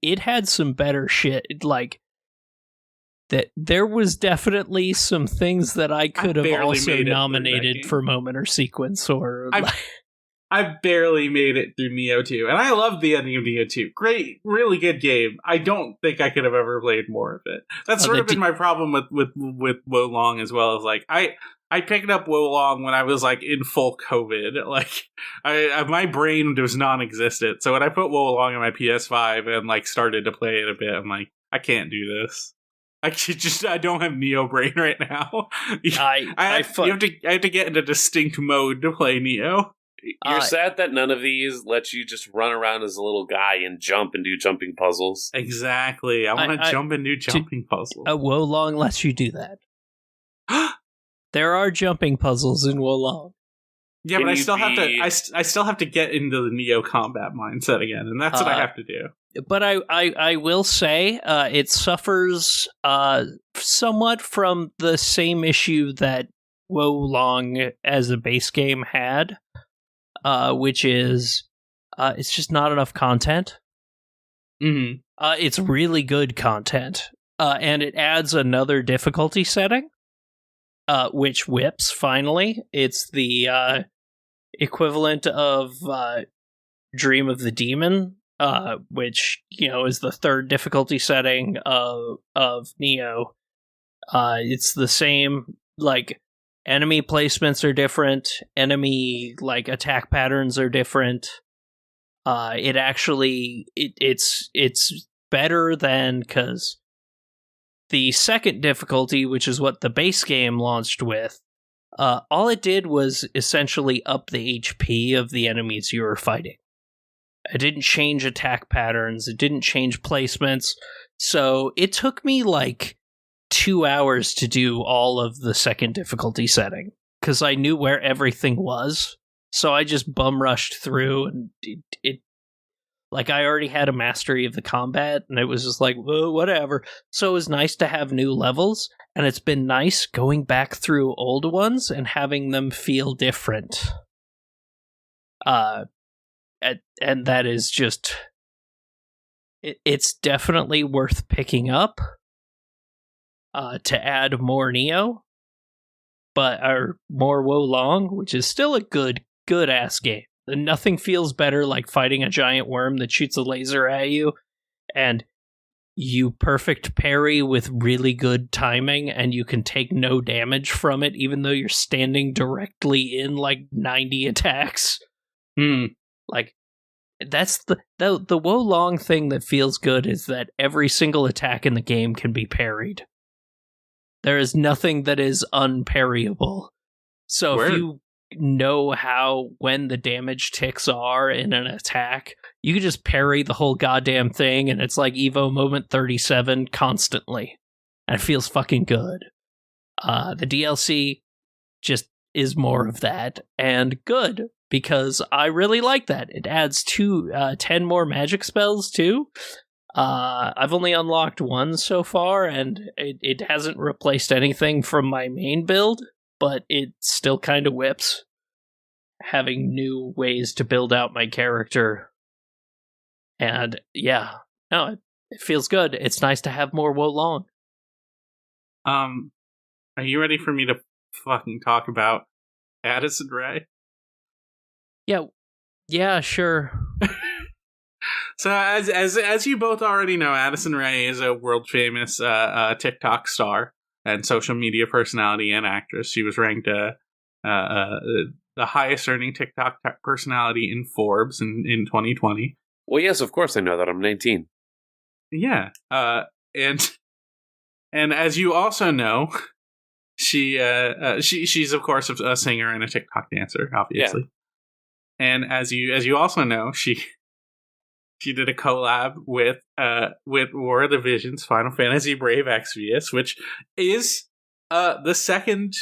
it had some better shit. Like, that there was definitely some things that I could have also nominated for moment or sequence or... I barely made it through Neo 2, and I love the ending of Neo 2. Great, really good game. I don't think I could have ever played more of it. That's sort of been my problem with Wo Long as well. As like I picked up Wo Long when I was like in full COVID. Like my brain was non-existent. So when I put Wo Long on my PS5 and like started to play it a bit, I'm like, I can't do this. I don't have Neo brain right now. I have to get into distinct mode to play Neo. You're sad that none of these let you just run around as a little guy and jump and do jumping puzzles. Exactly. I want to jump and do jumping puzzles. Wo Long lets you do that. There are jumping puzzles in Wo Long. Yeah, but I still have to get into the Neo combat mindset again, and that's what I have to do. But I will say it suffers somewhat from the same issue that Wo Long as a base game had. Which is, it's just not enough content. Mm-hmm. It's really good content, and it adds another difficulty setting, which whips, finally. It's the equivalent of Dream of the Demon, which, is the third difficulty setting of Neo. It's the same, enemy placements are different, enemy, attack patterns are different. It's better than, because the second difficulty, which is what the base game launched with, all it did was essentially up the HP of the enemies you were fighting. It didn't change attack patterns, it didn't change placements, so it took me 2 hours to do all of the second difficulty setting, because I knew where everything was, so I just bum rushed through, and it I already had a mastery of the combat, and it was just well, whatever. So it was nice to have new levels, and it's been nice going back through old ones and having them feel different. And that is just... It's definitely worth picking up to add more Neo, or more Wo Long, which is still a good-ass game. Nothing feels better like fighting a giant worm that shoots a laser at you, and you perfect parry with really good timing, and you can take no damage from it, even though you're standing directly in 90 attacks. That's the Wo Long thing that feels good, is that every single attack in the game can be parried. There is nothing that is unparryable. So if you know when the damage ticks are in an attack, you can just parry the whole goddamn thing, and it's like Evo Moment 37 constantly. And it feels fucking good. The DLC just is more of that, and good, because I really like that. It adds 10 more magic spells, too. I've only unlocked one so far, and it hasn't replaced anything from my main build, but it still kind of whips, having new ways to build out my character. And yeah, no, it feels good. It's nice to have more Wo Long. Are you ready for me to fucking talk about Addison Rae? Yeah, sure. So as you both already know, Addison Rae is a world famous TikTok star and social media personality and actress. She was ranked the highest earning TikTok personality in Forbes in 2020. Well, yes, of course I know that. I'm 19. Yeah. And as you also know, she's of course a singer and a TikTok dancer, obviously. Yeah. And as you also know, she did a collab with War of the Visions Final Fantasy Brave Exvius, which is the second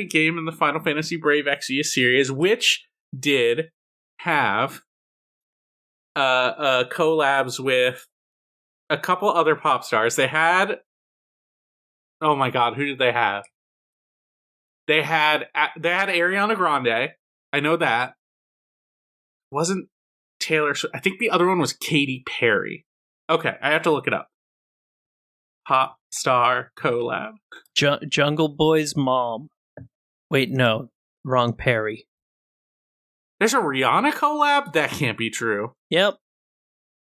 game in the Final Fantasy Brave Exvius series, which did have collabs with a couple other pop stars. They had, oh my god, who did they have? They had Ariana Grande. I know that. Wasn't Taylor Swift. I think the other one was Katy Perry. Okay, I have to look it up. Pop star collab. Jungle Boy's mom. Wait, no, wrong Perry. There's a Rihanna collab? That can't be true. Yep.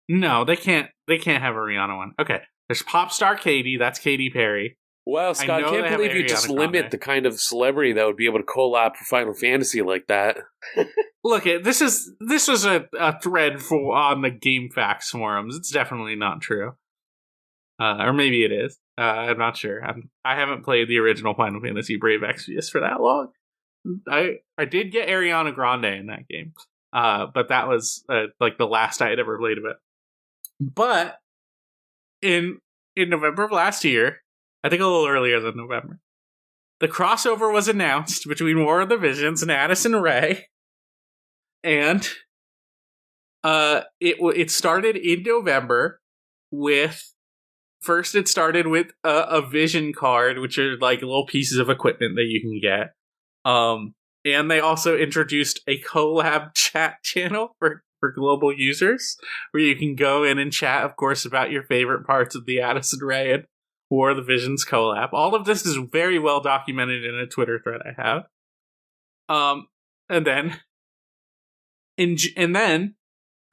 No, they can't have a Rihanna one. Okay, there's pop star Katy. That's Katy Perry. Wow, Scott, I can't believe you just limit the kind of celebrity that would be able to collab for Final Fantasy like that. Look, this was a thread on the GameFAQs forums. It's definitely not true. Or maybe it is. I'm not sure. I haven't played the original Final Fantasy Brave Exvius for that long. I did get Ariana Grande in that game. But that was the last I had ever played of it. But in November of last year, I think a little earlier than November, the crossover was announced between War of the Visions and Addison Rae. And it started in November with... First, it started with a Vision card, which are like little pieces of equipment that you can get. And they also introduced a collab chat channel for global users, where you can go in and chat, of course, about your favorite parts of the Addison Rae and War of the Visions collab. All of this is very well documented in a Twitter thread I have. And then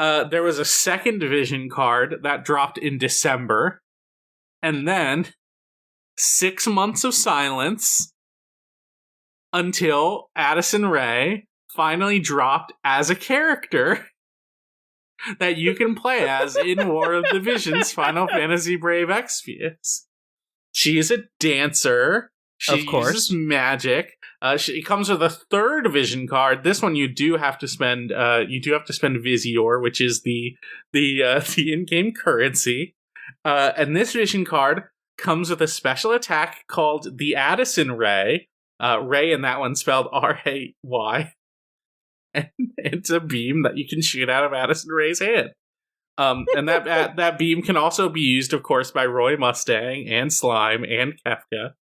There was a second division card that dropped in December. And then 6 months of silence until Addison Rae finally dropped as a character that you can play as in War of Divisions Final Fantasy Brave Exvius. She is a dancer. She of course. uses magic. It comes with a third division card. This one you do have to spend. Visior, which is the in-game currency. And this vision card comes with a special attack called the Addison Ray. Ray in that one spelled R-A-Y. And it's a beam that you can shoot out of Addison Ray's hand. And that beam can also be used, of course, by Roy Mustang and Slime and Kefka.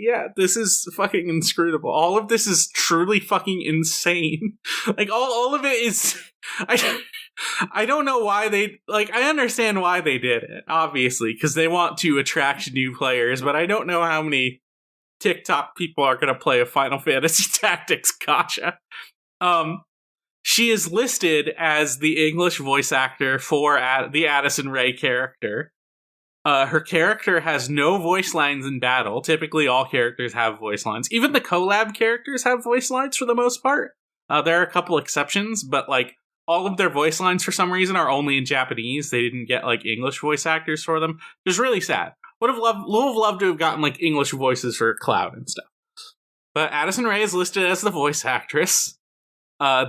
Yeah, this is fucking inscrutable. All of this is truly fucking insane. Like, all of it is... I don't know why they... Like, I understand why they did it, obviously, because they want to attract new players, but I don't know how many TikTok people are going to play a Final Fantasy Tactics gacha. She is listed as the English voice actor for the Addison Rae character. Her character has no voice lines in battle. Typically, all characters have voice lines. Even the collab characters have voice lines for the most part. There are a couple exceptions, but like all of their voice lines for some reason are only in Japanese. They didn't get like English voice actors for them. It was really sad. Would have loved to have gotten like English voices for Cloud and stuff. But Addison Rae is listed as the voice actress.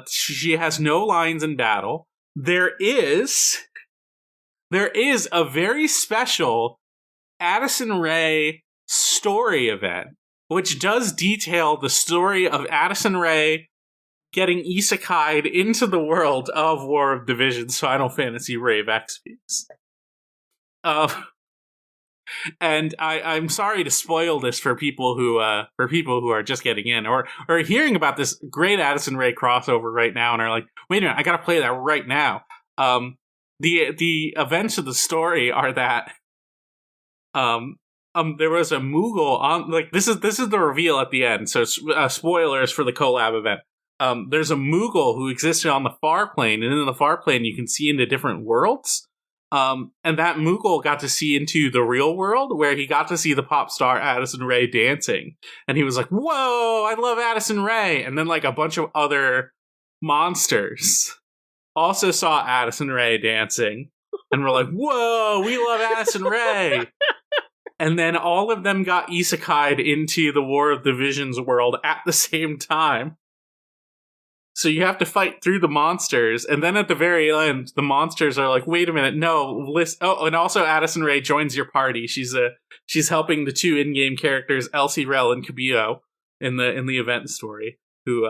She has no lines in battle. There is a very special Addison Rae story event, which does detail the story of Addison Rae getting isekai'd into the world of War of Divisions Final Fantasy Brave Exvius. And I'm sorry to spoil this for people who are just getting in or hearing about this great Addison Rae crossover right now and are like, wait a minute, I gotta play that right now. The events of the story are that there was a Moogle on, like, this is the reveal at the end, so spoilers for the collab event. There's a Moogle who existed on the far plane, and in the far plane you can see into different worlds. And that Moogle got to see into the real world, where he got to see the pop star Addison Rae dancing. And he was like, whoa, I love Addison Rae! And then, like, a bunch of other monsters also saw Addison Rae dancing, and were like, whoa, we love Addison Rae! And then all of them got isekai'd into the War of Divisions world at the same time. So you have to fight through the monsters, and then at the very end, the monsters are like, wait a minute, no, oh, and also Addison Rae joins your party. She's helping the two in-game characters, Elsie Rel and Camillo, in the event story, who,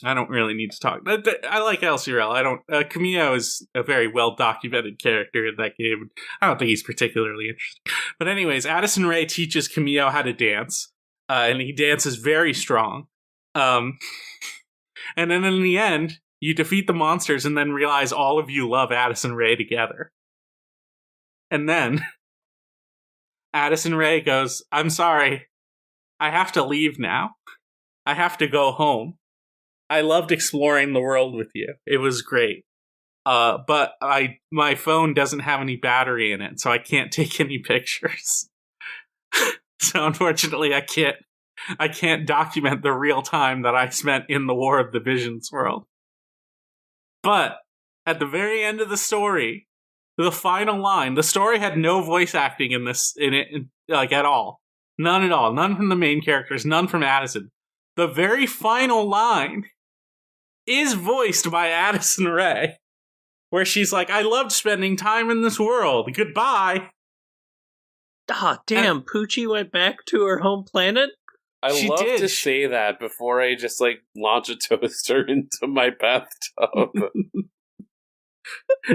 I don't really need to talk. I like Elsie Rel. Camillo is a very well-documented character in that game. I don't think he's particularly interesting. But anyways, Addison Rae teaches Camillo how to dance, and he dances very strong. And then in the end, you defeat the monsters and then realize all of you love Addison Rae together. And then Addison Rae goes, I'm sorry, I have to leave now. I have to go home. I loved exploring the world with you. It was great. But my phone doesn't have any battery in it, so I can't take any pictures. So unfortunately, I can't document the real time that I spent in the War of Divisions world. But at the very end of the story, the final line, the story had no voice acting in it, like, at all. None at all. None from the main characters, none from Addison. The very final line is voiced by Addison Rae, where she's like, I loved spending time in this world. Goodbye. Ah, damn, Poochie went back to her home planet? I love to say that before I just, like, launch a toaster into my bathtub.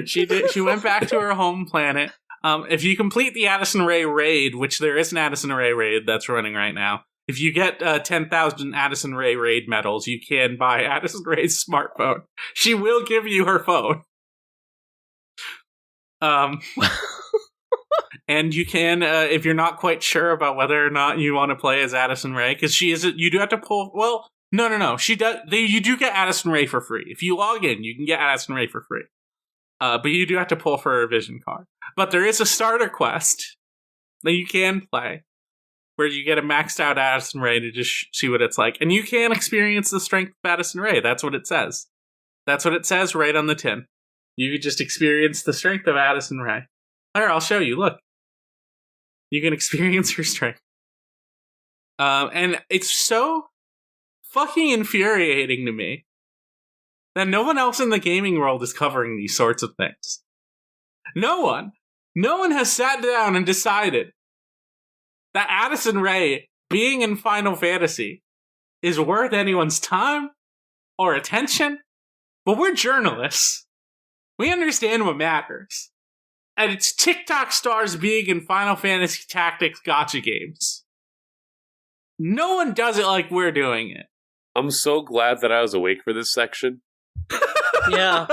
She did. She went back to her home planet. If you complete the Addison Rae raid, which there is an Addison Rae raid that's running right now, if you get 10,000 Addison Rae raid medals, you can buy Addison Rae's smartphone. She will give you her phone. And you can, if you're not quite sure about whether or not you want to play as Addison Rae, because you do have to pull, well, No. She does. You do get Addison Rae for free. If you log in, you can get Addison Rae for free. But you do have to pull for her vision card. But there is a starter quest that you can play where you get a maxed out Addison Rae to just see what it's like. And you can experience the strength of Addison Rae. That's what it says. That's what it says right on the tin. You can just experience the strength of Addison Rae. Here, I'll show you. Look. You can experience her strength. And it's so fucking infuriating to me that no one else in the gaming world is covering these sorts of things. No one has sat down and decided that Addison Rae being in Final Fantasy is worth anyone's time or attention. But we're journalists. We understand what matters. And it's TikTok stars being in Final Fantasy Tactics gacha games. No one does it like we're doing it. I'm so glad that I was awake for this section. Yeah.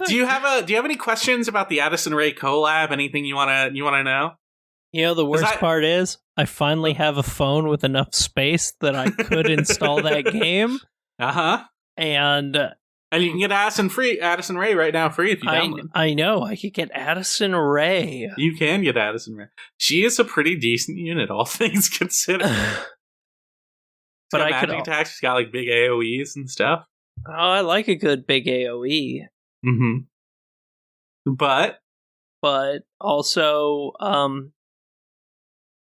Do you have any questions about the Addison Rae collab? Anything you wanna know? You know, the worst part is I finally have a phone with enough space that I could install that game. And you can get Addison Rae right now free if you download. I know. I could get Addison Rae. You can get Addison Rae. She is a pretty decent unit, all things considered. But I could attack. She's got like big AoEs and stuff. Oh, I like a good big AoE. Mm-hmm. But also,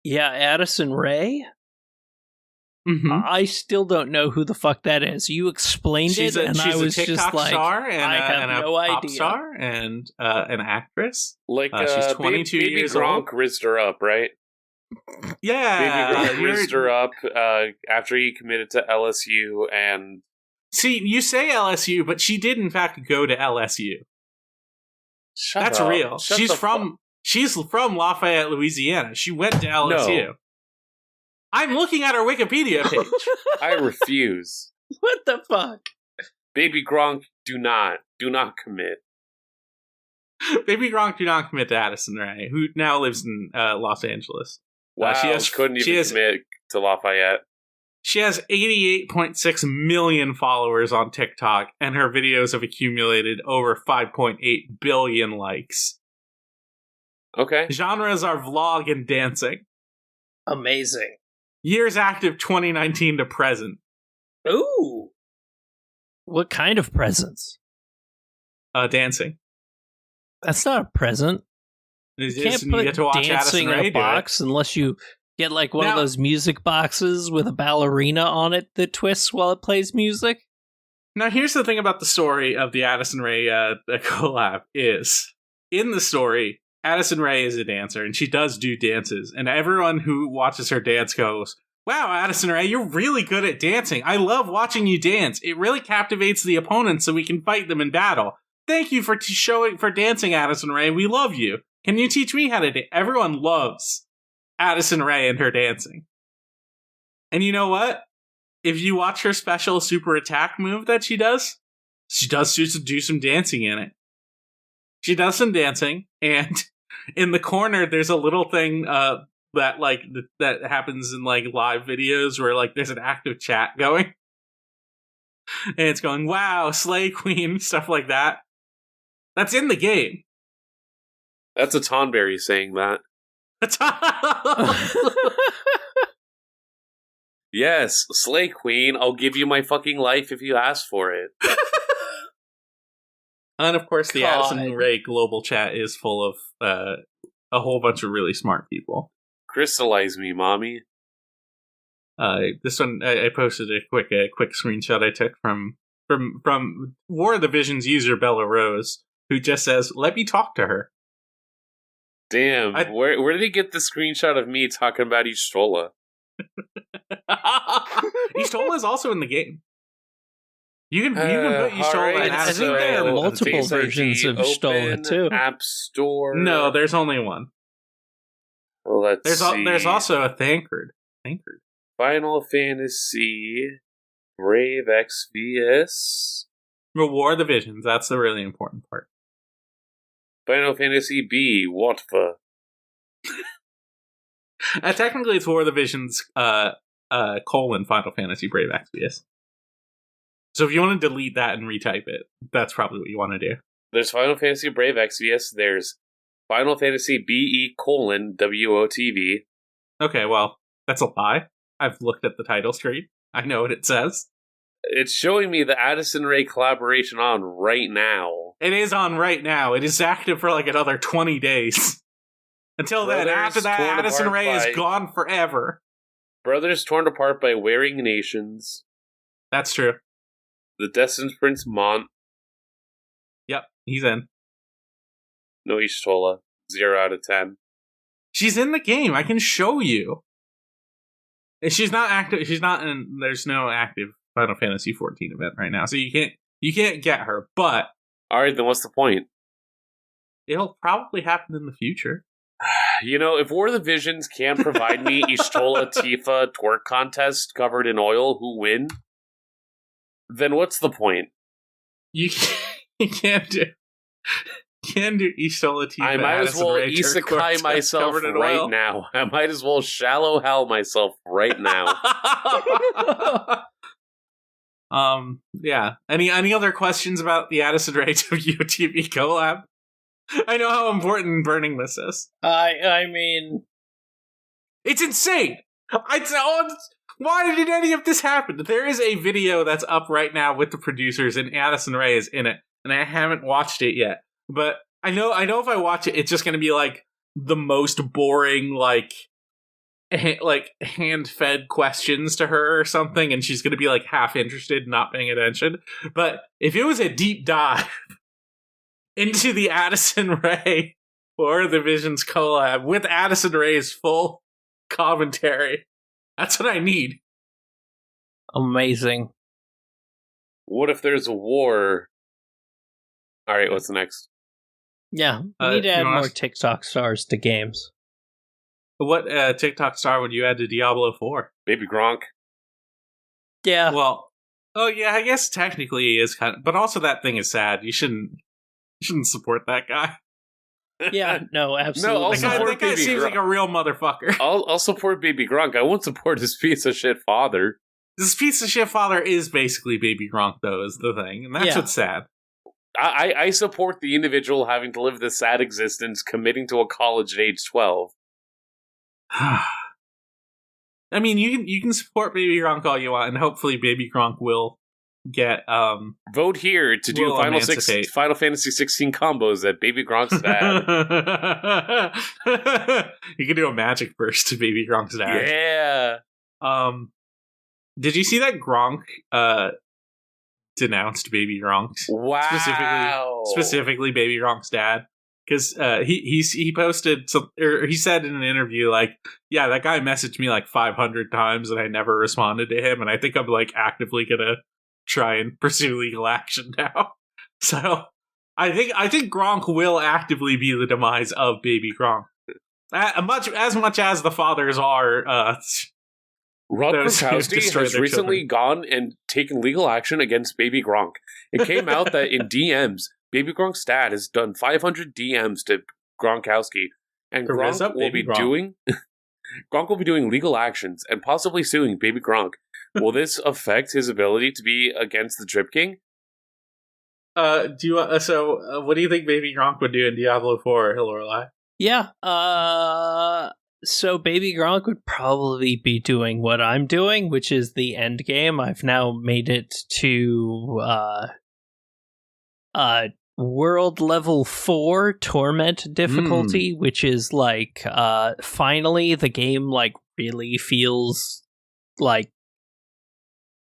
Addison Rae. Mm-hmm. I still don't know who the fuck that is. You explained it, and I was just like, star and I have no pop idea. Star and an actress. Like she's 22 years old. Gronk rizzed her up, right? Yeah, Baby Gronk rizzed her up after he committed to LSU. And see, you say LSU, but she did in fact go to LSU. That's real. She's from Lafayette, Louisiana. She went to LSU. No. I'm looking at her Wikipedia page. I refuse. What the fuck? Baby Gronk, do not commit. Baby Gronk, do not commit to Addison Rae, who now lives in Los Angeles. Wow, couldn't even commit to Lafayette. She has 88.6 million followers on TikTok, and her videos have accumulated over 5.8 billion likes. Okay. Genres are vlog and dancing. Amazing. Years active 2019 to present. Ooh. What kind of presents? Dancing. That's not a present. You can't put dancing in a box unless you get like one of those music boxes with a ballerina on it that twists while it plays music. Now, here's the thing about the story of the Addison Rae collab is, in the story, Addison Rae is a dancer, and she does do dances, and everyone who watches her dance goes, wow, Addison Rae, you're really good at dancing. I love watching you dance. It really captivates the opponents so we can fight them in battle. Thank you for dancing, Addison Rae. We love you. Can you teach me how to dance? Everyone loves Addison Rae and her dancing. And you know what? If you watch her special super attack move that she does do some dancing in it. She does some dancing, and in the corner, there's a little thing that happens in like live videos where like there's an active chat going, and it's going, "Wow, Slay Queen," stuff like that. That's in the game. That's a Tonberry saying that. Yes, Slay Queen. I'll give you my fucking life if you ask for it. And of course, the Addison Rae global chat is full of a whole bunch of really smart people. Crystallize me, mommy. This one I posted a quick screenshot I took from War of the Visions user Bella Rose, who just says, "Let me talk to her." Damn, where did he get the screenshot of me talking about Ishtola? Ishtola is also in the game. You can put Ishtola in I think there are multiple versions of Ishtola too. App Store. No, there's only one. Let's see. There's also a Thancred. Final Fantasy Brave XVS. War of the Visions. That's the really important part. Final Fantasy B. Watfa. Technically, it's War of the Visions colon Final Fantasy Brave Exvius. So if you want to delete that and retype it, that's probably what you want to do. There's Final Fantasy Brave Exvius. There's Final Fantasy BE colon WOTV. Okay, well, that's a lie. I've looked at the title screen. I know what it says. It's showing me the Addison Rae collaboration on right now. It is on right now. It is active for like another 20 days. Until then, after that, Addison Rae is gone forever. Brothers torn apart by Wearing Nations. That's true. The Destined Prince Mont. Yep, he's in. No Ishtola. 0 out of 10. She's in the game. I can show you. She's not active. She's not in. There's no active Final Fantasy 14 event right now, so you can't get her. But all right, then what's the point? It'll probably happen in the future. You know, if War of the Visions can provide me Ishtola Tifa twerk contest covered in oil, who win? Then what's the point? You can't do Ishtola Tifa. I might as well isekai myself right oil. now. I might as well shallow hell myself right now. Yeah. Any other questions about the Addison Rae WTV collab? I know how important burning this is. I mean, it's insane. Why did any of this happen? There is a video that's up right now with the producers, and Addison Rae is in it, and I haven't watched it yet. But I know if I watch it, it's just going to be like the most boring, like hand-fed questions to her or something, and she's going to be like half interested, not paying attention. But if it was a deep dive into the Addison Rae or the Visions collab with Addison Rae's full commentary, that's what I need. Amazing. What if there's a war? All right, what's the next? Yeah, we need to add more TikTok stars to games. What TikTok star would you add to Diablo 4? Baby Gronk. Yeah. Well, oh yeah, I guess technically he is kind of, but also that thing is sad. You shouldn't support that guy. Yeah, no, absolutely. No, that guy seems like a real motherfucker. I'll support Baby Gronk. I won't support his piece of shit father. This piece of shit father is basically Baby Gronk, though, is the thing, and that's what's sad. I support the individual having to live this sad existence, committing to a college at age 12. I mean, you can support Baby Gronk all you want, and hopefully Baby Gronk will get vote here to do Final Fantasy 16 combos at Baby Gronk's dad. You can do a magic burst to Baby Gronk's dad. Yeah. Did you see that Gronk denounced Baby Gronk? Wow. Specifically Baby Gronk's dad. Because he posted some, or he said in an interview, like, yeah, that guy messaged me like 500 times and I never responded to him, and I think I'm like actively gonna try and pursue legal action now. So I think Gronk will actively be the demise of Baby Gronk. As much as the fathers are. Rob Gronkowski has recently gone and taken legal action against Baby Gronk. It came out that in DMs, Baby Gronk's dad has done 500 DMs to Gronkowski, and Gronk will be doing legal actions and possibly suing Baby Gronk. Will this affect his ability to be against the Drip King? What do you think Baby Gronk would do in Diablo 4, Lorelai? Yeah, so Baby Gronk would probably be doing what I'm doing, which is the end game. I've now made it to world level 4 torment difficulty, which is like finally the game like really feels like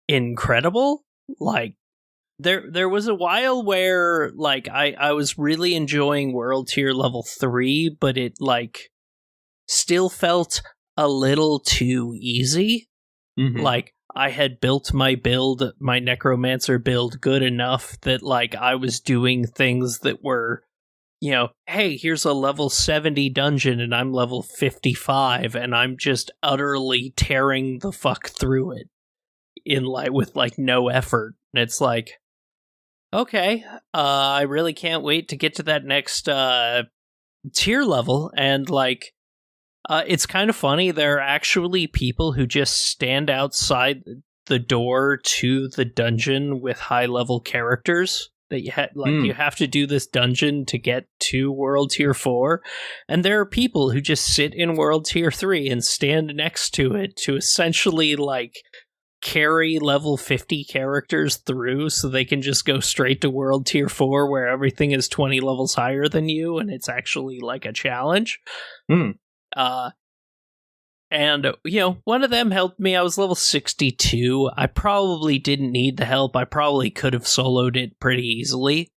incredible. Like there was a while where like I was really enjoying world tier level 3, but it like still felt a little too easy. Mm-hmm. Like I had built my build, my necromancer build, good enough that like I was doing things that were, you know, hey, here's a level 70 dungeon and I'm level 55 and I'm just utterly tearing the fuck through it in like with like no effort. And it's like, okay, I really can't wait to get to that next tier level and like It's kind of funny. There are actually people who just stand outside the door to the dungeon with high-level characters. That you have to do this dungeon to get to World Tier 4, and there are people who just sit in World Tier 3 and stand next to it to essentially like carry level 50 characters through so they can just go straight to World Tier 4 where everything is 20 levels higher than you, and it's actually like a challenge. And, one of them helped me. I was level 62. I probably didn't need the help. I probably could have soloed it pretty easily.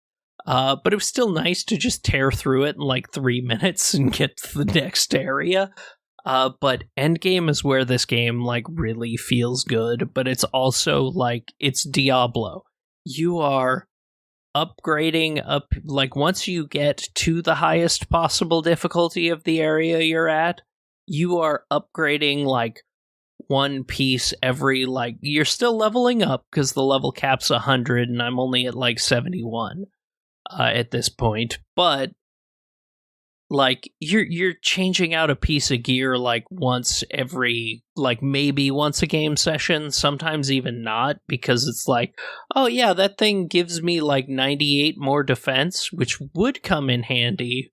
But it was still nice to just tear through it in like 3 minutes and get to the next area. But endgame is where this game like really feels good, but it's also like, it's Diablo. You are upgrading up, like once you get to the highest possible difficulty of the area you're at, you are upgrading like one piece every, like, you're still leveling up because the level cap's 100 and I'm only at like 71 at this point, but like you're changing out a piece of gear like once every, like maybe once a game session, sometimes even not, because it's like, oh yeah, that thing gives me like 98 more defense, which would come in handy.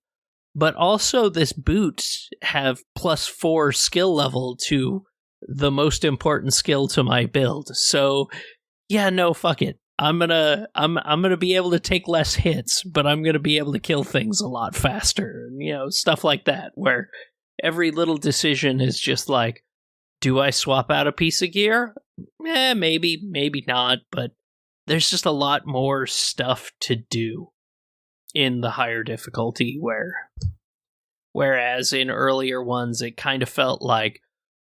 But also, this boot have +4 skill level to the most important skill to my build. So, yeah, no, fuck it. I'm gonna be able to take less hits, but I'm gonna be able to kill things a lot faster. Stuff like that, where every little decision is just like, do I swap out a piece of gear? Maybe, maybe not. But there's just a lot more stuff to do in the higher difficulty, whereas in earlier ones it kind of felt like,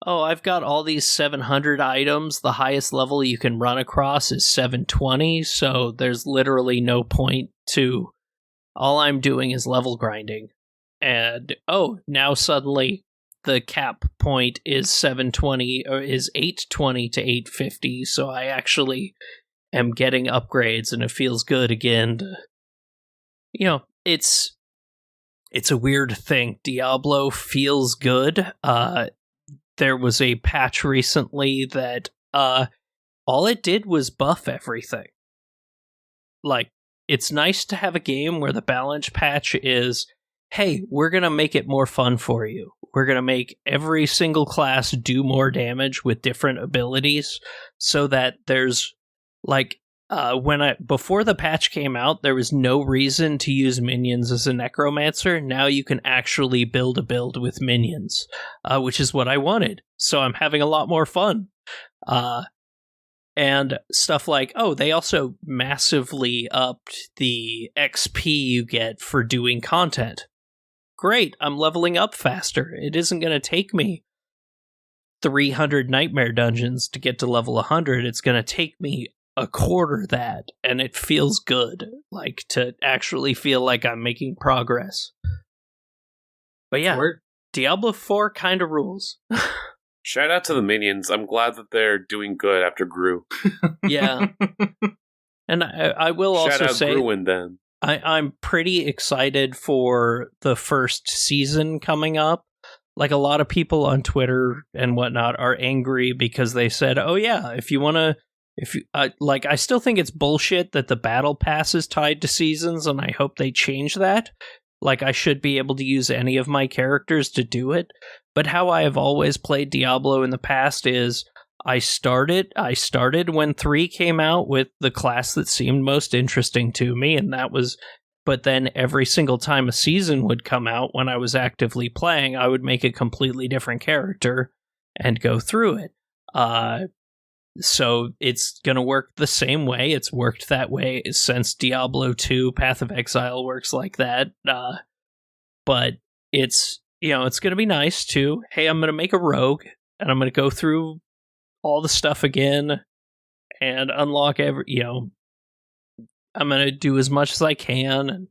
oh, I've got all these 700 items, the highest level you can run across is 720, so there's literally no point to, all I'm doing is level grinding. And oh, now suddenly the cap point is 720, or is 820 to 850, so I actually am getting upgrades and it feels good again to, it's a weird thing. Diablo feels good. There was a patch recently that all it did was buff everything. Like, it's nice to have a game where the balance patch is, hey, we're going to make it more fun for you. We're going to make every single class do more damage with different abilities so that there's, like, before the patch came out, there was no reason to use minions as a necromancer. Now you can actually build a build with minions, which is what I wanted. So I'm having a lot more fun. And stuff like, oh, they also massively upped the XP you get for doing content. Great, I'm leveling up faster. It isn't going to take me 300 nightmare dungeons to get to level 100. It's going to take me a quarter that, and it feels good, like, to actually feel like I'm making progress. But yeah, Diablo 4 kind of rules. Shout out to the minions. I'm glad that they're doing good after Gru. Yeah. And I will also say, Gruin, then. I'm pretty excited for the first season coming up. Like, a lot of people on Twitter and whatnot are angry because they said, oh yeah, if you want to, I still think it's bullshit that the battle pass is tied to seasons, and I hope they change that. Like, I should be able to use any of my characters to do it. But how I have always played Diablo in the past is, I started when 3 came out with the class that seemed most interesting to me, and that was, but then every single time a season would come out when I was actively playing, I would make a completely different character and go through it. So it's going to work the same way. It's worked that way since Diablo 2. Path of Exile works like that. But it's, it's going to be nice too. Hey, I'm going to make a rogue and I'm going to go through all the stuff again and unlock I'm going to do as much as I can and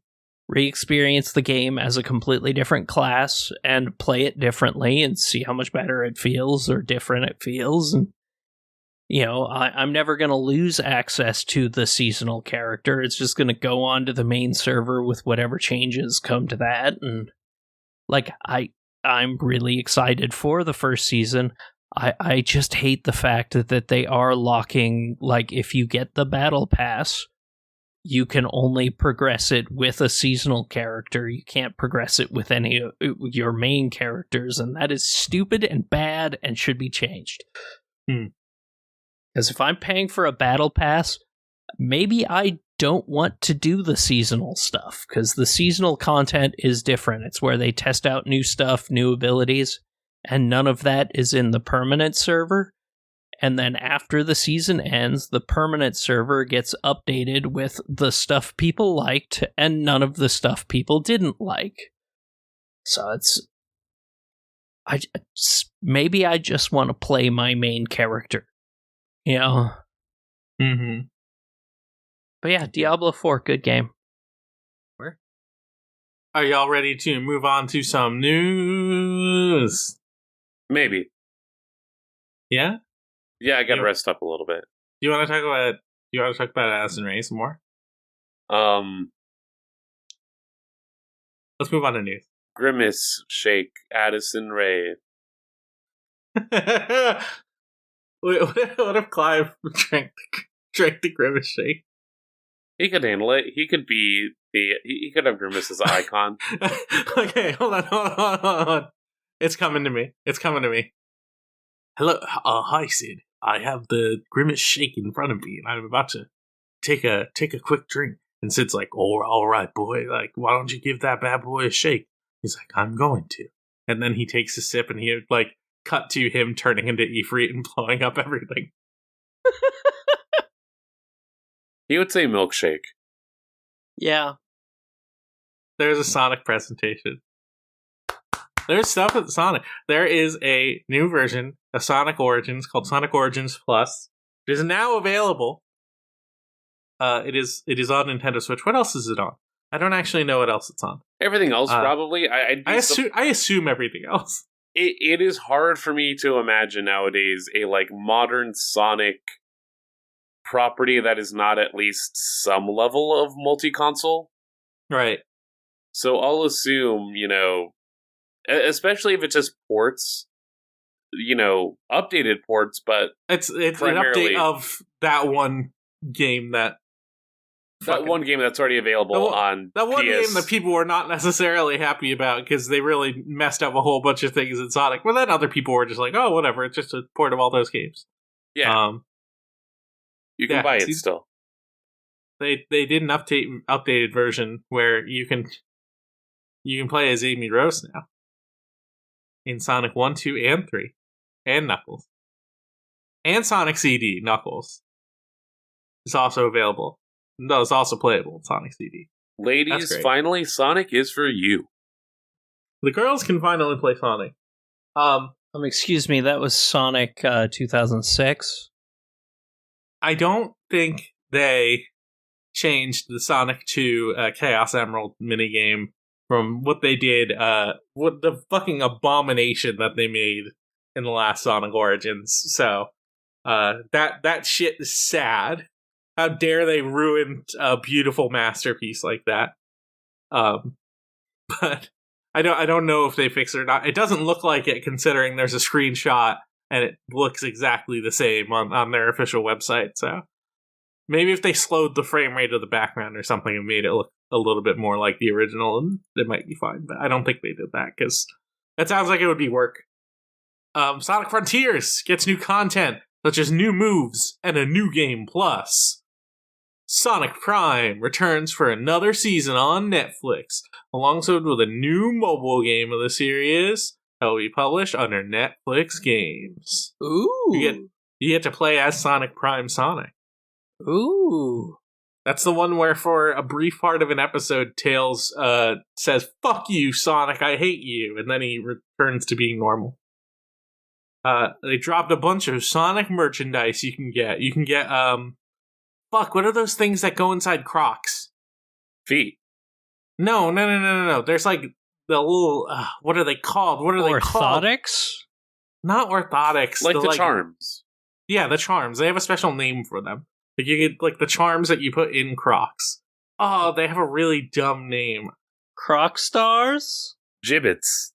re-experience the game as a completely different class and play it differently and see how much better it feels or different it feels. And I'm never going to lose access to the seasonal character. It's just going to go on to the main server with whatever changes come to that. And like, I I'm really excited for the first season. I just hate the fact that they are locking, like, if you get the battle pass, you can only progress it with a seasonal character. You can't progress it with any of your main characters, and that is stupid and bad and should be changed. Because if I'm paying for a battle pass, maybe I don't want to do the seasonal stuff, because the seasonal content is different. It's where they test out new stuff, new abilities, and none of that is in the permanent server. And then after the season ends, the permanent server gets updated with the stuff people liked and none of the stuff people didn't like. So maybe I just want to play my main character. You know? Mm-hmm. But yeah, Diablo 4, good game. Where? Are y'all ready to move on to some news? Maybe. Yeah? Yeah, I gotta rest up a little bit. Do you want to talk about Addison Rae some more? Let's move on to news. Grimace Shake, Addison Rae. What if Clive drank the Grimace Shake? He could handle it. He could be he could have Grimace as an icon. Okay, hold on. It's coming to me. Hello, hi Sid. I have the Grimace Shake in front of me, and I'm about to take a quick drink. And Sid's like, all right, boy. Like, why don't you give that bad boy a shake? He's like, I'm going to. And then he takes a sip, and he like cut to him turning into Ifrit and blowing up everything. He would say milkshake. Yeah. There's a Sonic presentation. There's stuff at Sonic. There is a new version of Sonic Origins called Sonic Origins Plus. It is now available. It is on Nintendo Switch. What else is it on? I don't actually know what else it's on. Everything else, probably. I assume everything else. It is hard for me to imagine nowadays a like modern Sonic property that is not at least some level of multi-console. Right. So I'll assume, especially if it's just ports, updated ports, but it's an update of that one game one game that's already available on that one PS. game that people were not necessarily happy about because they really messed up a whole bunch of things in Sonic. But then other people were just like, "Oh, whatever, it's just a port of all those games." Yeah, you can buy it still. They did an updated version where you can play as Amy Rose now in Sonic 1, 2, and 3, and Knuckles, and Sonic CD Knuckles is also available. No, it's also playable in Sonic CD. Ladies, finally, Sonic is for you. The girls can finally play Sonic. Excuse me, that was Sonic 2006? I don't think they changed the Sonic 2 Chaos Emerald minigame from what they did, what the fucking abomination that they made in the last Sonic Origins. So, that shit is sad. How dare they ruin a beautiful masterpiece like that? But I don't know if they fix it or not. It doesn't look like it, considering there's a screenshot and it looks exactly the same on their official website. So maybe if they slowed the frame rate of the background or something and made it look a little bit more like the original, it might be fine. But I don't think they did that because that sounds like it would be work. Sonic Frontiers gets new content such as new moves and a new game plus. Sonic Prime returns for another season on Netflix, alongside with a new mobile game of the series that will be published under Netflix Games. Ooh. You get to play as Sonic Prime Sonic. Ooh. That's the one where for a brief part of an episode, Tails says, "Fuck you, Sonic, I hate you," and then he returns to being normal. They dropped a bunch of Sonic merchandise you can get. You can get, what are those things that go inside Crocs? Feet. No. There's like the little, what are they called? What are they called? Orthotics? Not orthotics. Like the charms. Yeah, the charms. They have a special name for them. Like you get like the charms that you put in Crocs. Oh, they have a really dumb name. Croc stars? Gibbets.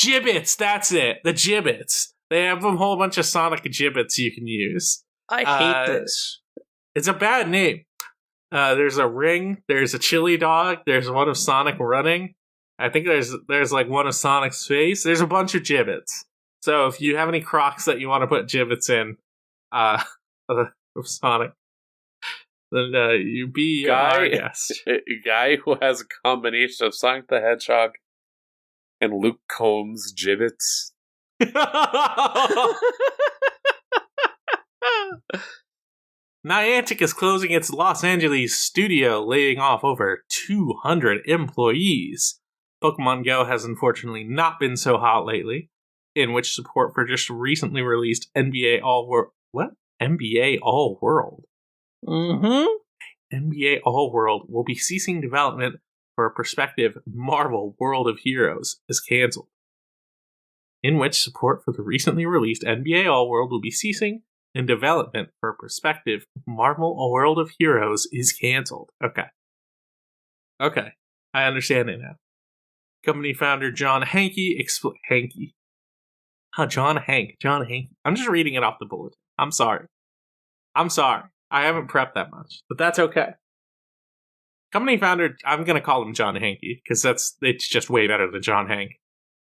Gibbets, that's it. The gibbets. They have a whole bunch of Sonic gibbets you can use. I hate this. It's a bad name. There's a ring, there's a chili dog, there's one of Sonic running. I think there's like one of Sonic's face. There's a bunch of gibbets. So if you have any Crocs that you want to put gibbets in, of Sonic, then you be our guest. A guy who has a combination of Sonic the Hedgehog and Luke Combs gibbets. Niantic is closing its Los Angeles studio, laying off over 200 employees. Pokemon Go has unfortunately not been so hot lately, in which support for just recently released NBA NBA All World. NBA All World will be ceasing development for a prospective Marvel World of Heroes is cancelled. In which support for the recently released NBA All World will be ceasing, and development for a prospective Marvel World of Heroes is cancelled. Okay. I understand it now. Company founder John Hanke John Hanke. I'm just reading it off the bulletin. I'm sorry. I haven't prepped that much, but that's okay. Company founder, I'm going to call him John Hanke, because it's just way better than John Hank.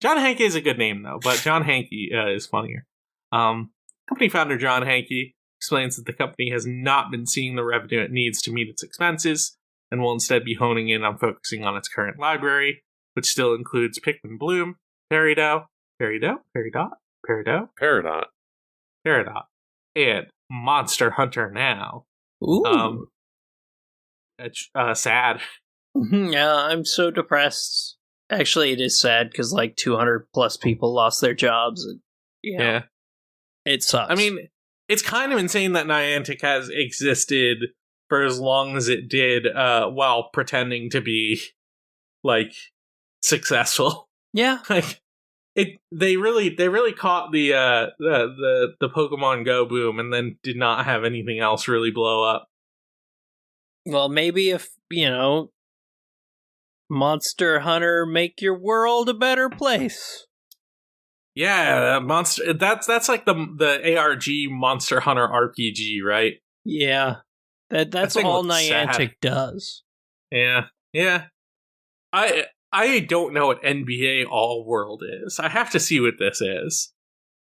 John Hanke is a good name, though, but John Hanke is funnier. Company founder John Hanke explains that the company has not been seeing the revenue it needs to meet its expenses, and will instead be honing in on focusing on its current library, which still includes Pikmin Bloom, Peridot, and Monster Hunter Now. Ooh. Sad. Yeah, I'm so depressed. Actually, it is sad because like 200 plus people lost their jobs. And, yeah. It sucks. I mean, it's kind of insane that Niantic has existed for as long as it did, while pretending to be like successful. Yeah. Like they really caught the Pokemon Go boom and then did not have anything else really blow up. Well, maybe if, Monster Hunter make your world a better place. Yeah, that's like the ARG Monster Hunter RPG, right? Yeah. That's all Niantic does. Yeah. I don't know what NBA All World is. I have to see what this is.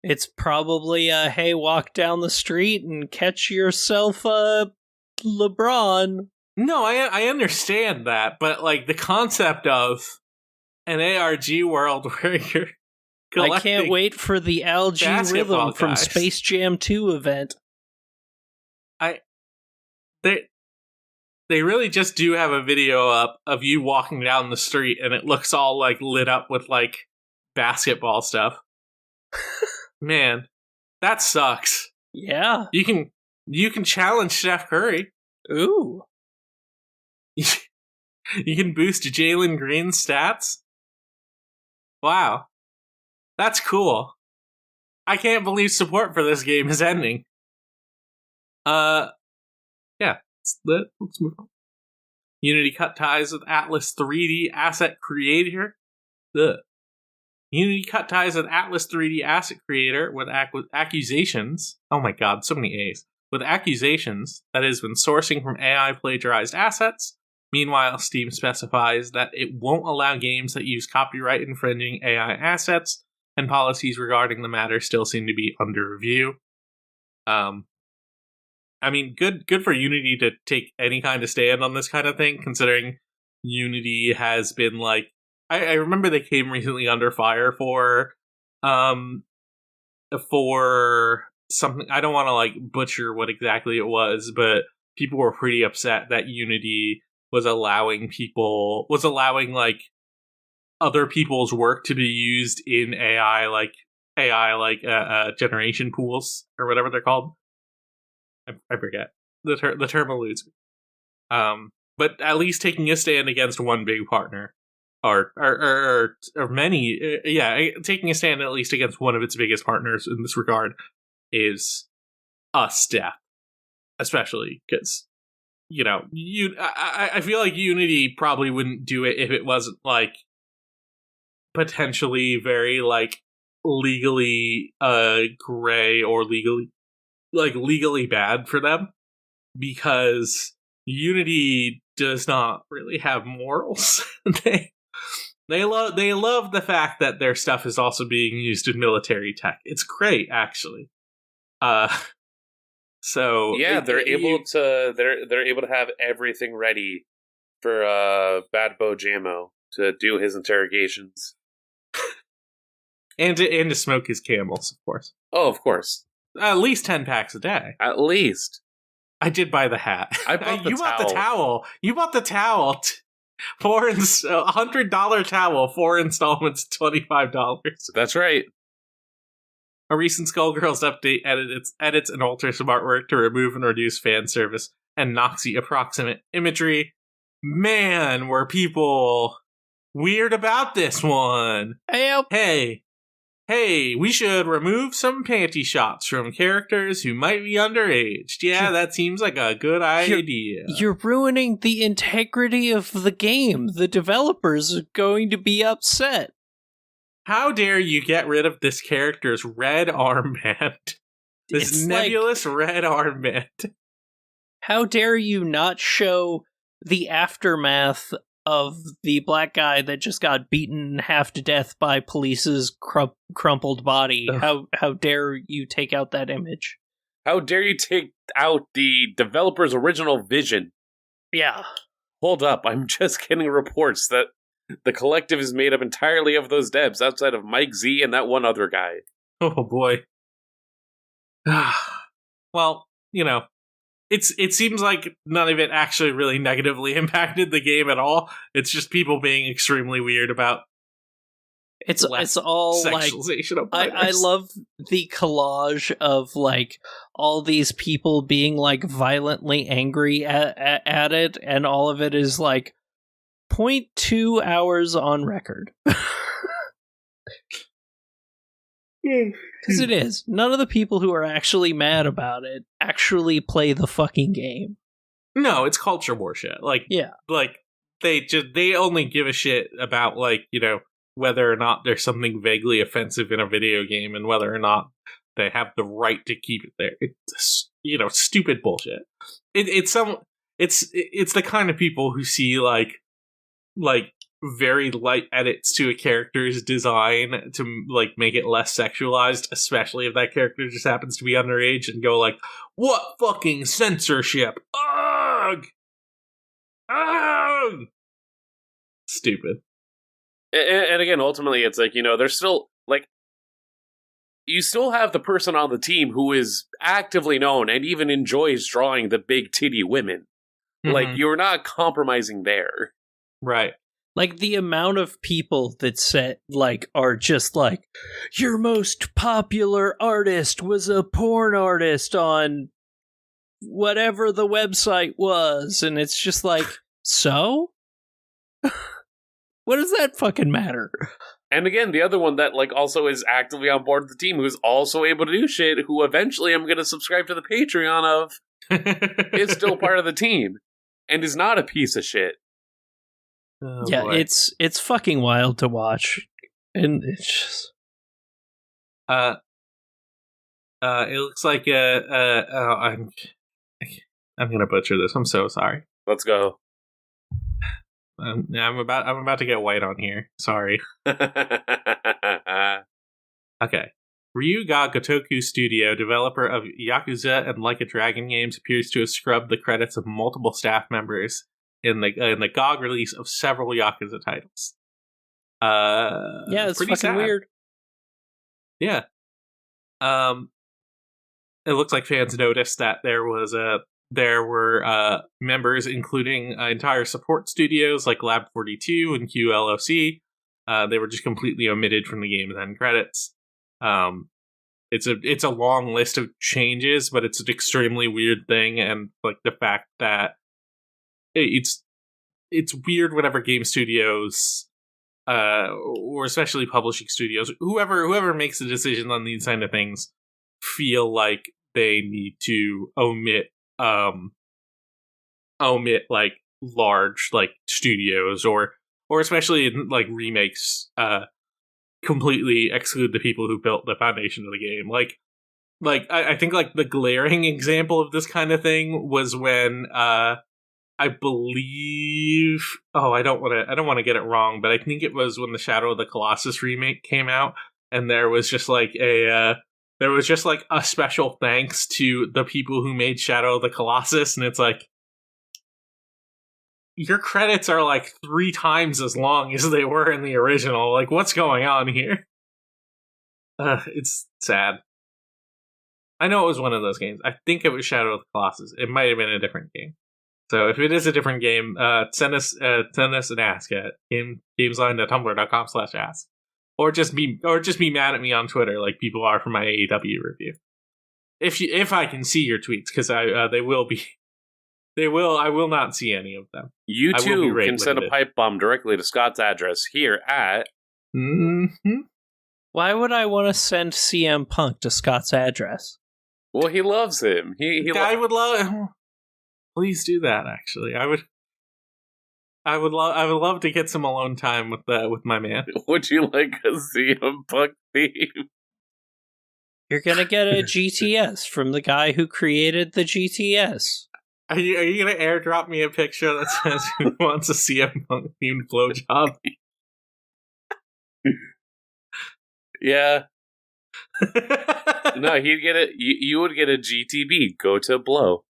It's probably hey, walk down the street and catch yourself a LeBron. No, I understand that, but like the concept of an ARG world where you're collecting, I can't wait for the algae rhythm from Space Jam 2 event. They really just do have a video up of you walking down the street, and it looks all like lit up with like basketball stuff. Man, that sucks. Yeah, you can challenge Steph Curry. Ooh, you can boost Jalen Green's stats. Wow, that's cool. I can't believe support for this game is ending. Yeah. Let's move on. Unity cut ties with Atlas 3D Asset Creator. Unity cut ties with Atlas 3D Asset Creator with accusations. Oh my god, so many A's. With accusations that it has been sourcing from AI plagiarized assets. Meanwhile, Steam specifies that it won't allow games that use copyright infringing AI assets, and policies regarding the matter still seem to be under review. I mean, good for Unity to take any kind of stand on this kind of thing, considering Unity has been like... I remember they came recently under fire for something... I don't want to like butcher what exactly it was, but people were pretty upset that Unity was allowing like other people's work to be used in AI generation pools, or whatever they're called. I forget. The term eludes me. But at least taking a stand against one big partner, or many, taking a stand at least against one of its biggest partners in this regard is a step. Especially because, I feel like Unity probably wouldn't do it if it wasn't like potentially very like legally gray or legally bad for them, because Unity does not really have morals. They love the fact that their stuff is also being used in military tech. It's great, actually. So yeah, they're able to have everything ready for Bad Bo Jammo to do his interrogations. and to smoke his camels, of course. Oh, of course. At least 10 packs a day. At least. I did buy the hat. I bought the You towel. bought the towel. You bought the towel. $100 towel, 4 installments, $25. That's right. A recent Skullgirls update edits and alters some artwork to remove and reduce fan service and Noxy approximate imagery. Man, were people weird about this one. Hey, we should remove some panty shots from characters who might be underage. Yeah, that seems like a good idea. You're ruining the integrity of the game. The developers are going to be upset. How dare you get rid of this character's red armband? This nebulous red armband. How dare you not show the aftermath of the black guy that just got beaten half to death by police's crumpled body? How dare you take out that image? How dare you take out the developer's original vision? Yeah. Hold up, I'm just getting reports that the collective is made up entirely of those devs outside of Mike Z and that one other guy. Oh boy. Well, you know, it seems like none of it actually really negatively impacted the game at all. It's just people being extremely weird about it's all sexualization of I love the collage of like all these people being like violently angry at it, and all of it is like 0.2 hours on record. Because it is. None of the people who are actually mad about it actually play the fucking game. No, it's culture war shit. Like, yeah. Like, they only give a shit about, like, you know, whether or not there's something vaguely offensive in a video game and whether or not they have the right to keep it there. It's, you know, stupid bullshit. It's the kind of people who see, like very light edits to a character's design to like make it less sexualized, especially if that character just happens to be underage, and go like, what fucking censorship? Ugh! Ugh! Stupid. And again, ultimately, it's like, you know, there's still, like, you still have the person on the team who is actively known and even enjoys drawing the big titty women. Mm-hmm. Like, you're not compromising there. Right. Like, the amount of people that are just like, your most popular artist was a porn artist on whatever the website was, and it's just like, so? What does that fucking matter? And again, the other one that like also is actively on board with the team, who's also able to do shit, who eventually I'm going to subscribe to the Patreon of, is still part of the team, and is not a piece of shit. Oh, yeah, boy. It's fucking wild to watch, and it's just it looks like I'm gonna butcher this. I'm so sorry. Let's go. I'm about to get white on here. Sorry. Okay. Ryuga Gotoku Studio, developer of Yakuza and Like a Dragon games, appears to have scrubbed the credits of multiple staff members in the GOG release of several Yakuza titles. Yeah, it's fucking sad. Weird. Yeah. It looks like fans noticed that there were members, including entire support studios like Lab 42 and QLOC. They were just completely omitted from the game's end credits. It's a long list of changes, but it's an extremely weird thing, and like the fact that it's weird whenever game studios, or especially publishing studios, whoever makes the decision on these kind of things, feel like they need to omit like large like studios or especially in like remakes completely exclude the people who built the foundation of the game. I think like the glaring example of this kind of thing was when I believe I don't want to get it wrong, but I think it was when the Shadow of the Colossus remake came out, and there was just like a special thanks to the people who made Shadow of the Colossus, and it's like, your credits are like 3 times as long as they were in the original. Like, what's going on here? It's sad. I know it was one of those games. I think it was Shadow of the Colossus. It might have been a different game. So if it is a different game, send us an ask at gamesline.tumblr.com/ask, or just be mad at me on Twitter like people are for my AEW review. If I can see your tweets, because I will not see any of them. You too can send a pipe bomb directly to Scott's address here at. Mm-hmm. Why would I want to send CM Punk to Scott's address? Well, he loves him. I would love. Please do that. Actually, I would love to get some alone time with my man. Would you like a CM Punk theme? You're gonna get a GTS from the guy who created the GTS. Are you gonna airdrop me a picture that says who wants a CM Punk themed blowjob? Yeah. No, he'd get it. You would get a GTB. Go to blow.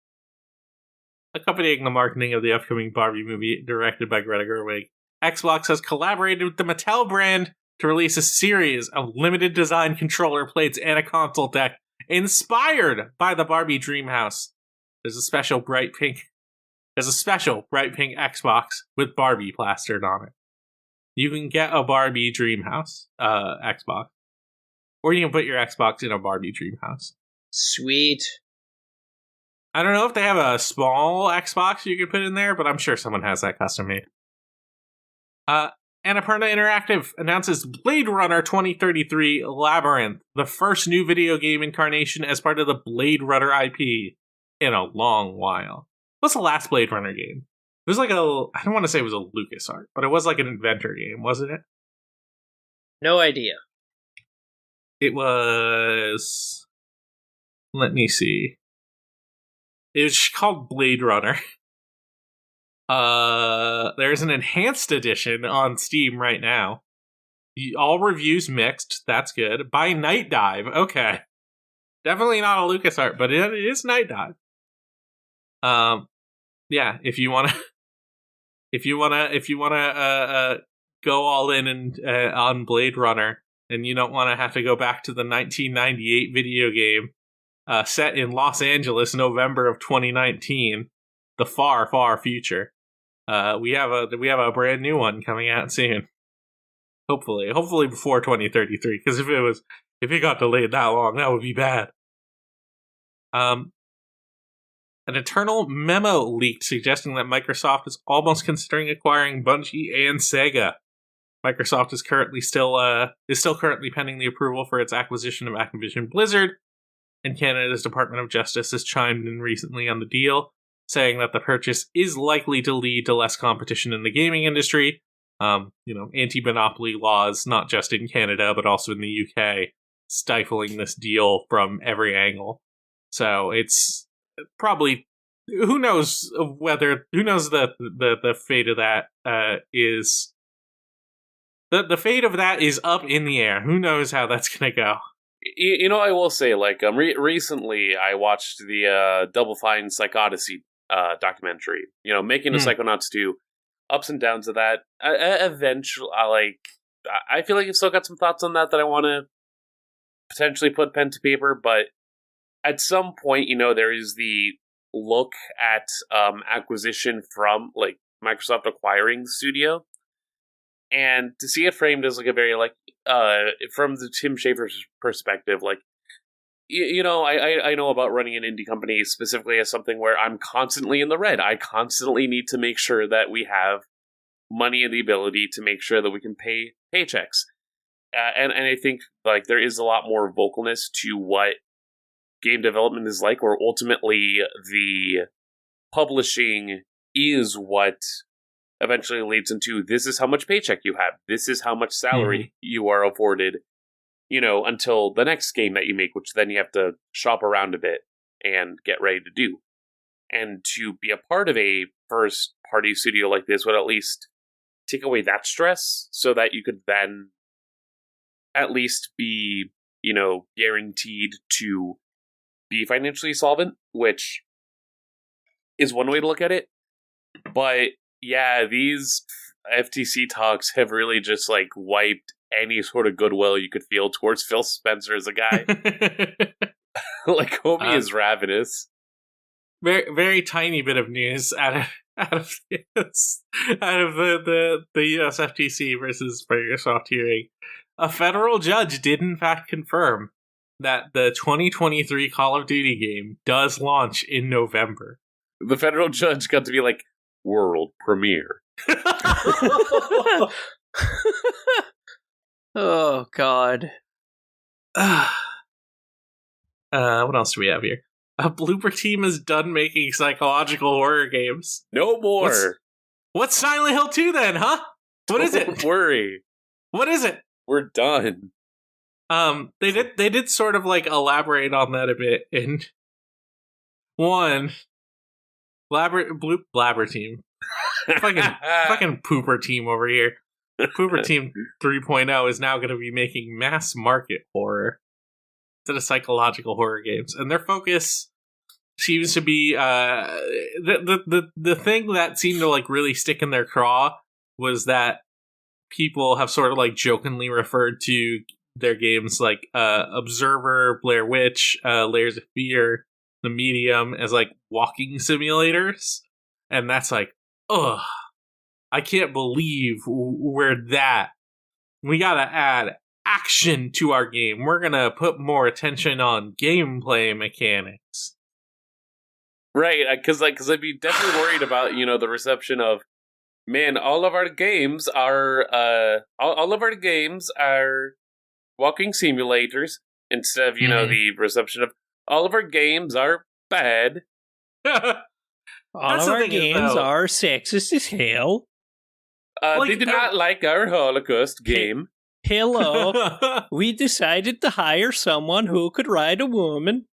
Accompanying the marketing of the upcoming Barbie movie, directed by Greta Gerwig, Xbox has collaborated with the Mattel brand to release a series of limited design controller plates and a console deck inspired by the Barbie Dreamhouse. There's a special bright pink Xbox with Barbie plastered on it. You can get a Barbie Dreamhouse Xbox, or you can put your Xbox in a Barbie Dreamhouse. Sweet. I don't know if they have a small Xbox you could put in there, but I'm sure someone has that custom made. Annapurna Interactive announces Blade Runner 2033 Labyrinth, the first new video game incarnation as part of the Blade Runner IP in a long while. What's the last Blade Runner game? It was like I don't want to say it was a LucasArts, but it was like an inventor game, wasn't it? No idea. It was... Let me see. It was called Blade Runner. There's an enhanced edition on Steam right now. All reviews mixed. That's good. By Night Dive. Okay. Definitely not a LucasArts, but it is Night Dive. Yeah, if you wanna go all in and on Blade Runner, and you don't want to have to go back to the 1998 video game set in Los Angeles, November of 2019, the far, far future. We have a brand new one coming out soon. Hopefully before 2033. Because if it got delayed that long, that would be bad. An internal memo leaked suggesting that Microsoft is almost considering acquiring Bungie and Sega. Microsoft is still currently pending the approval for its acquisition of Activision Blizzard, and Canada's Department of Justice has chimed in recently on the deal, saying that the purchase is likely to lead to less competition in the gaming industry. Anti-monopoly laws, not just in Canada, but also in the UK, stifling this deal from every angle. So it's probably, who knows the fate of that is... The fate of that is up in the air. Who knows how that's going to go? I will say, recently I watched the Double Fine Psychodyssey documentary. Making the Psychonauts 2, ups and downs of that. Eventually, I feel like I've still got some thoughts on that I want to potentially put pen to paper, but at some point, there is the look at acquisition from, Microsoft acquiring the studio. And to see it framed as a very from the Tim Schafer's perspective, I know about running an indie company specifically as something where I'm constantly in the red. I constantly need to make sure that we have money and the ability to make sure that we can pay paychecks. And I think there is a lot more vocalness to what game development is like, where ultimately the publishing is what eventually leads into, this is how much paycheck you have, this is how much salary you are afforded, until the next game that you make, which then you have to shop around a bit and get ready to do. And to be a part of a first-party studio like this would at least take away that stress, so that you could then at least be, guaranteed to be financially solvent, which is one way to look at it. But yeah, these FTC talks have really just wiped any sort of goodwill you could feel towards Phil Spencer as a guy. Homie is ravenous. Very, very tiny bit of news out of the US FTC versus Microsoft hearing. A federal judge did in fact confirm that the 2023 Call of Duty game does launch in November. The federal judge got to be like, world premiere. Oh, God. What else do we have here? Bloober Team is done making psychological horror games. No more. What's Silent Hill 2 then, huh? What is it? Don't worry. What is it? We're done. They did sort of elaborate on that a bit in one. Blabber Team. fucking Pooper Team over here. Pooper Team 3.0 is now going to be making mass market horror instead of psychological horror games, and their focus seems to be the thing that seemed to really stick in their craw was that people have sort of jokingly referred to their games like Observer, Blair Witch, Layers of Fear, The Medium as walking simulators, and that's ugh. I can't believe we're that. We gotta add action to our game. We're gonna put more attention on gameplay mechanics. Right, because I'd be definitely worried about the reception of, man, all of our games are walking simulators, instead of the reception of all of our games are bad. All of our games are sexist as hell. They did not like our Holocaust game. Hello. We decided to hire someone who could ride a woman.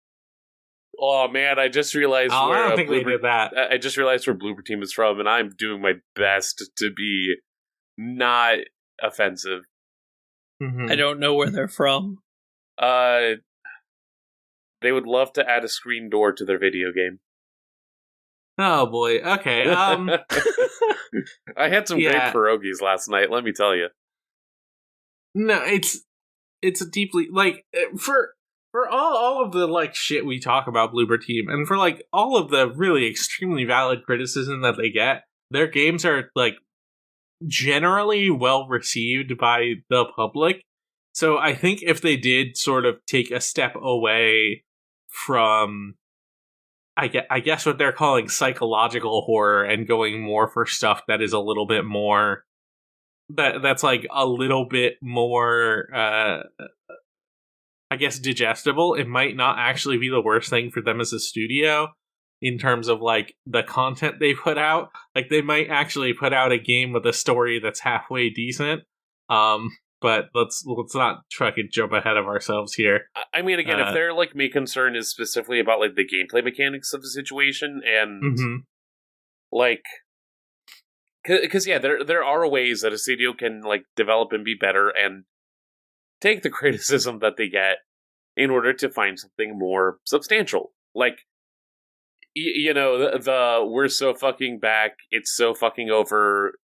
Oh man, I just realized where I don't think they did that. I just realized where Bloober Team is from, and I'm doing my best to be not offensive. Mm-hmm. I don't know where they're from. They would love to add a screen door to their video game. Oh boy. Okay. I had some great pierogies last night, let me tell you. No, it's a deeply for all of the shit we talk about Bloober Team, and for all of the really extremely valid criticism that they get, their games are generally well received by the public. So I think if they did sort of take a step away from I guess what they're calling psychological horror and going more for stuff that is a little bit more that's a little bit more I guess digestible, it might not actually be the worst thing for them as a studio in terms of the content they put out. They might actually put out a game with a story that's halfway decent. But let's not try to jump ahead of ourselves here. I mean, again, if their main concern is specifically about the gameplay mechanics of the situation, and because there are ways that a studio can develop and be better and take the criticism that they get in order to find something more substantial. The we're so fucking back, it's so fucking over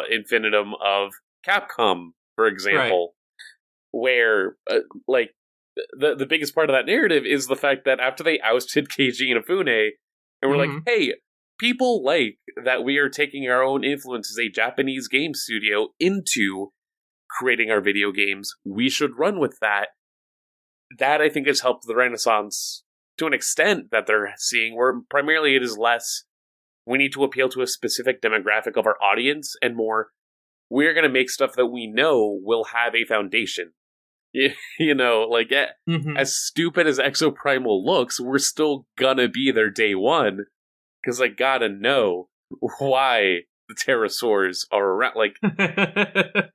infinitum of Capcom, for example, where the biggest part of that narrative is the fact that after they ousted Keiji Inafune, and we're hey, people like that we are taking our own influence as a Japanese game studio into creating our video games, we should run with that. That, I think, has helped the renaissance to an extent that they're seeing, where primarily it is less, we need to appeal to a specific demographic of our audience, and more, we're going to make stuff that we know will have a foundation. As stupid as Exoprimal looks, we're still gonna be there day one, because I gotta know why the pterosaurs are around. Like,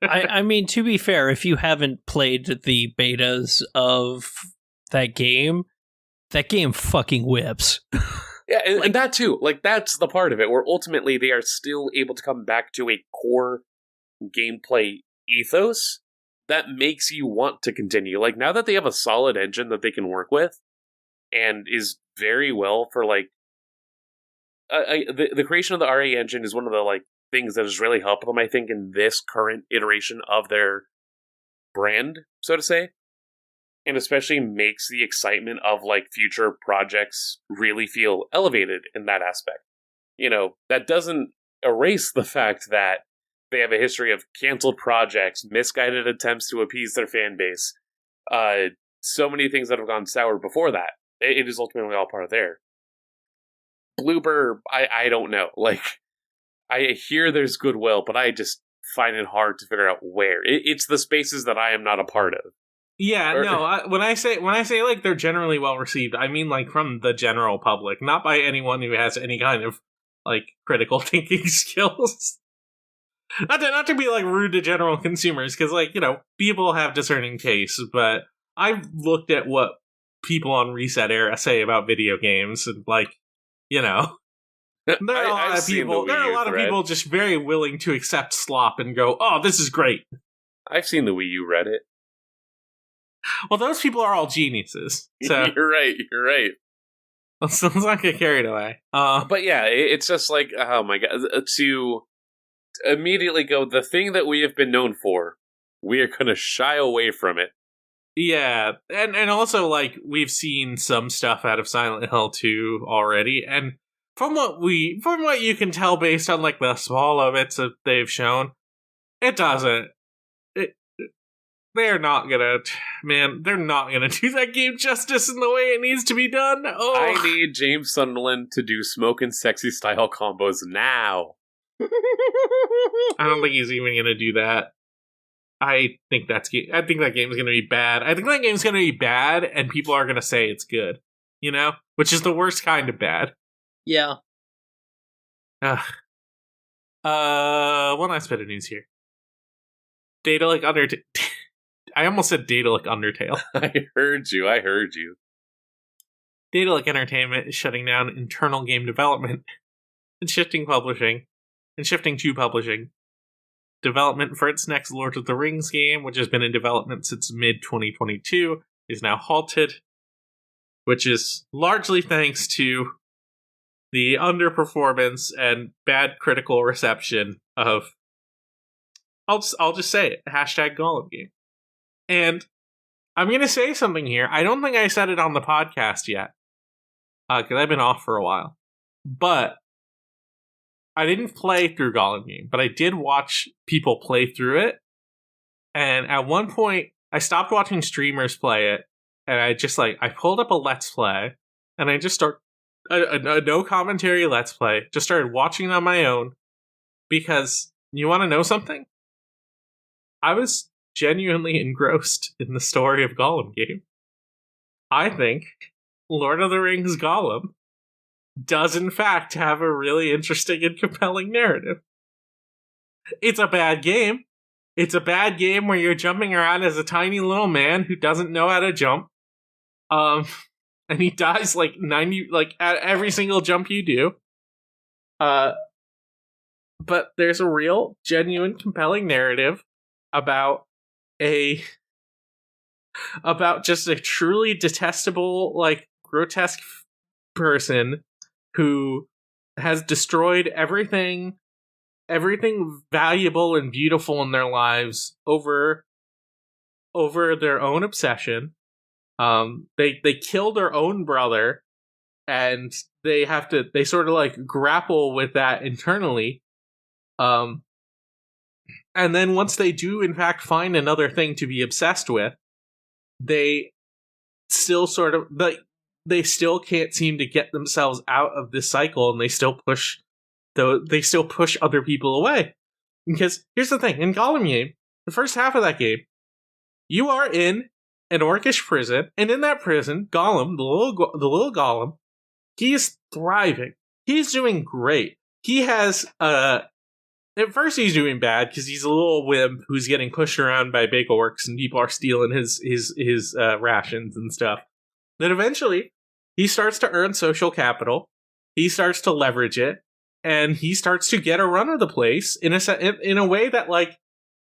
I mean, to be fair, if you haven't played the betas of that game fucking whips. Yeah, and that too. Like, that's the part of it, where ultimately they are still able to come back to a core gameplay ethos that makes you want to continue. Like, now that they have a solid engine that they can work with, and is very well for, like, the creation of the RA engine is one of the, like, things that has really helped them, I think, in this current iteration of their brand, so to say. And especially makes the excitement of, like, future projects really feel elevated in that aspect. You know, that doesn't erase the fact that they have a history of canceled projects, misguided attempts to appease their fan base, so many things that have gone sour before that. It is ultimately all part of there. Bloober, I don't know. Like, I hear there's goodwill, but I just find it hard to figure out where. It's the spaces that I am not a part of. Yeah, no. When I say like they're generally well received, I mean like from the general public, not by anyone who has any kind of like critical thinking skills. Not to be like rude to general consumers, because like, you know, people have discerning tastes, but I've looked at what people on Reset Era say about video games, and like, you know, there are a lot of people. There are a lot of people just very willing to accept slop and go, "Oh, this is great." I've seen the Wii U Reddit. Well, those people are all geniuses. So You're right. Let's not get carried away. But yeah, it's just like, oh my god, to immediately go, the thing that we have been known for, we are going to shy away from it. Yeah, and also, like, we've seen some stuff out of Silent Hill 2 already, and from what you can tell based on, like, the small bits that they've shown, it doesn't. They're not gonna do that game justice in the way it needs to be done. Oh, I need James Sunderland to do smoking sexy style combos now. I don't think he's even gonna do that. I think that game's gonna be bad. I think that game's gonna be bad, and people are gonna say it's good. You know, which is the worst kind of bad. Yeah. One last bit of news here. Daedalic Undertale. I almost said Daedalic Undertale. I heard you. Daedalic Entertainment is shutting down internal game development and shifting to publishing. Development for its next Lord of the Rings game, which has been in development since mid-2022, is now halted, which is largely thanks to the underperformance and bad critical reception of, I'll just say it, #Golem game. And I'm going to say something here. I don't think I said it on the podcast yet, because I've been off for a while. But I didn't play through Golem game, but I did watch people play through it. And at one point, I stopped watching streamers play it, and I pulled up a Let's Play, and I just started a no commentary Let's Play, just started watching it on my own, because you want to know something? I was genuinely engrossed in the story of Golem game. I think Lord of the Rings Golem does in fact have a really interesting and compelling narrative. It's a bad game. It's a bad game where you're jumping around as a tiny little man who doesn't know how to jump. And he dies like at every single jump you do. But there's a real, genuine, compelling narrative about just a truly detestable, like, grotesque person who has destroyed everything valuable and beautiful in their lives over their own obsession. They kill their own brother, and they sort of like grapple with that internally. And then once they do, in fact, find another thing to be obsessed with, they still can't seem to get themselves out of this cycle, and they still push other people away. Because here's the thing, in Golem game, the first half of that game, you are in an orcish prison, and in that prison, Golem, the little Golem, he is thriving. He's doing great. He has at first he's doing bad because he's a little wimp who's getting pushed around by Bakelworks and people are stealing his rations and stuff. Then eventually he starts to earn social capital. He starts to leverage it, and he starts to get a run of the place in a way that, like,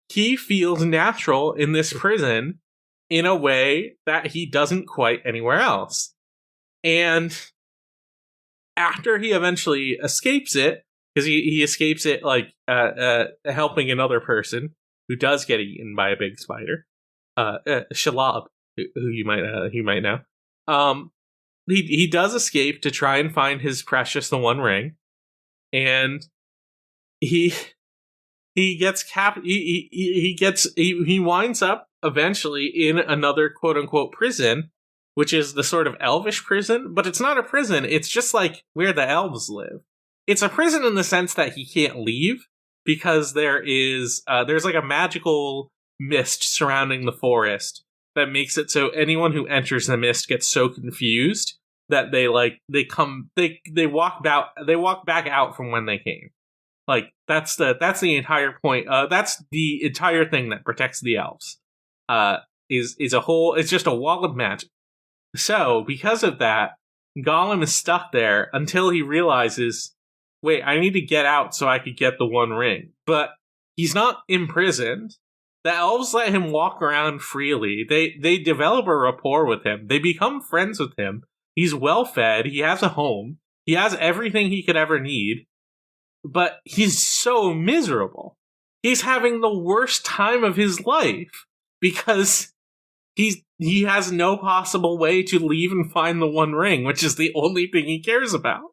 he feels natural in this prison in a way that he doesn't quite anywhere else. And after he eventually escapes it, because he escapes it, like, helping another person who does get eaten by a big spider, Shalab, who you might know. He does escape to try and find his precious The One Ring, and he winds up eventually in another quote unquote prison, which is the sort of elvish prison, but it's not a prison. It's just like where the elves live. It's a prison in the sense that he can't leave because there's like a magical mist surrounding the forest that makes it so anyone who enters the mist gets so confused that they walk back out from when they came. Like that's the entire point. That's the entire thing that protects the elves. It's just a wall of magic. So because of that, Gollum is stuck there until he realizes, wait, I need to get out so I could get the One Ring. But he's not imprisoned. The elves let him walk around freely. They develop a rapport with him. They become friends with him. He's well fed. He has a home. He has everything he could ever need. But he's so miserable. He's having the worst time of his life because he has no possible way to leave and find the One Ring, which is the only thing he cares about.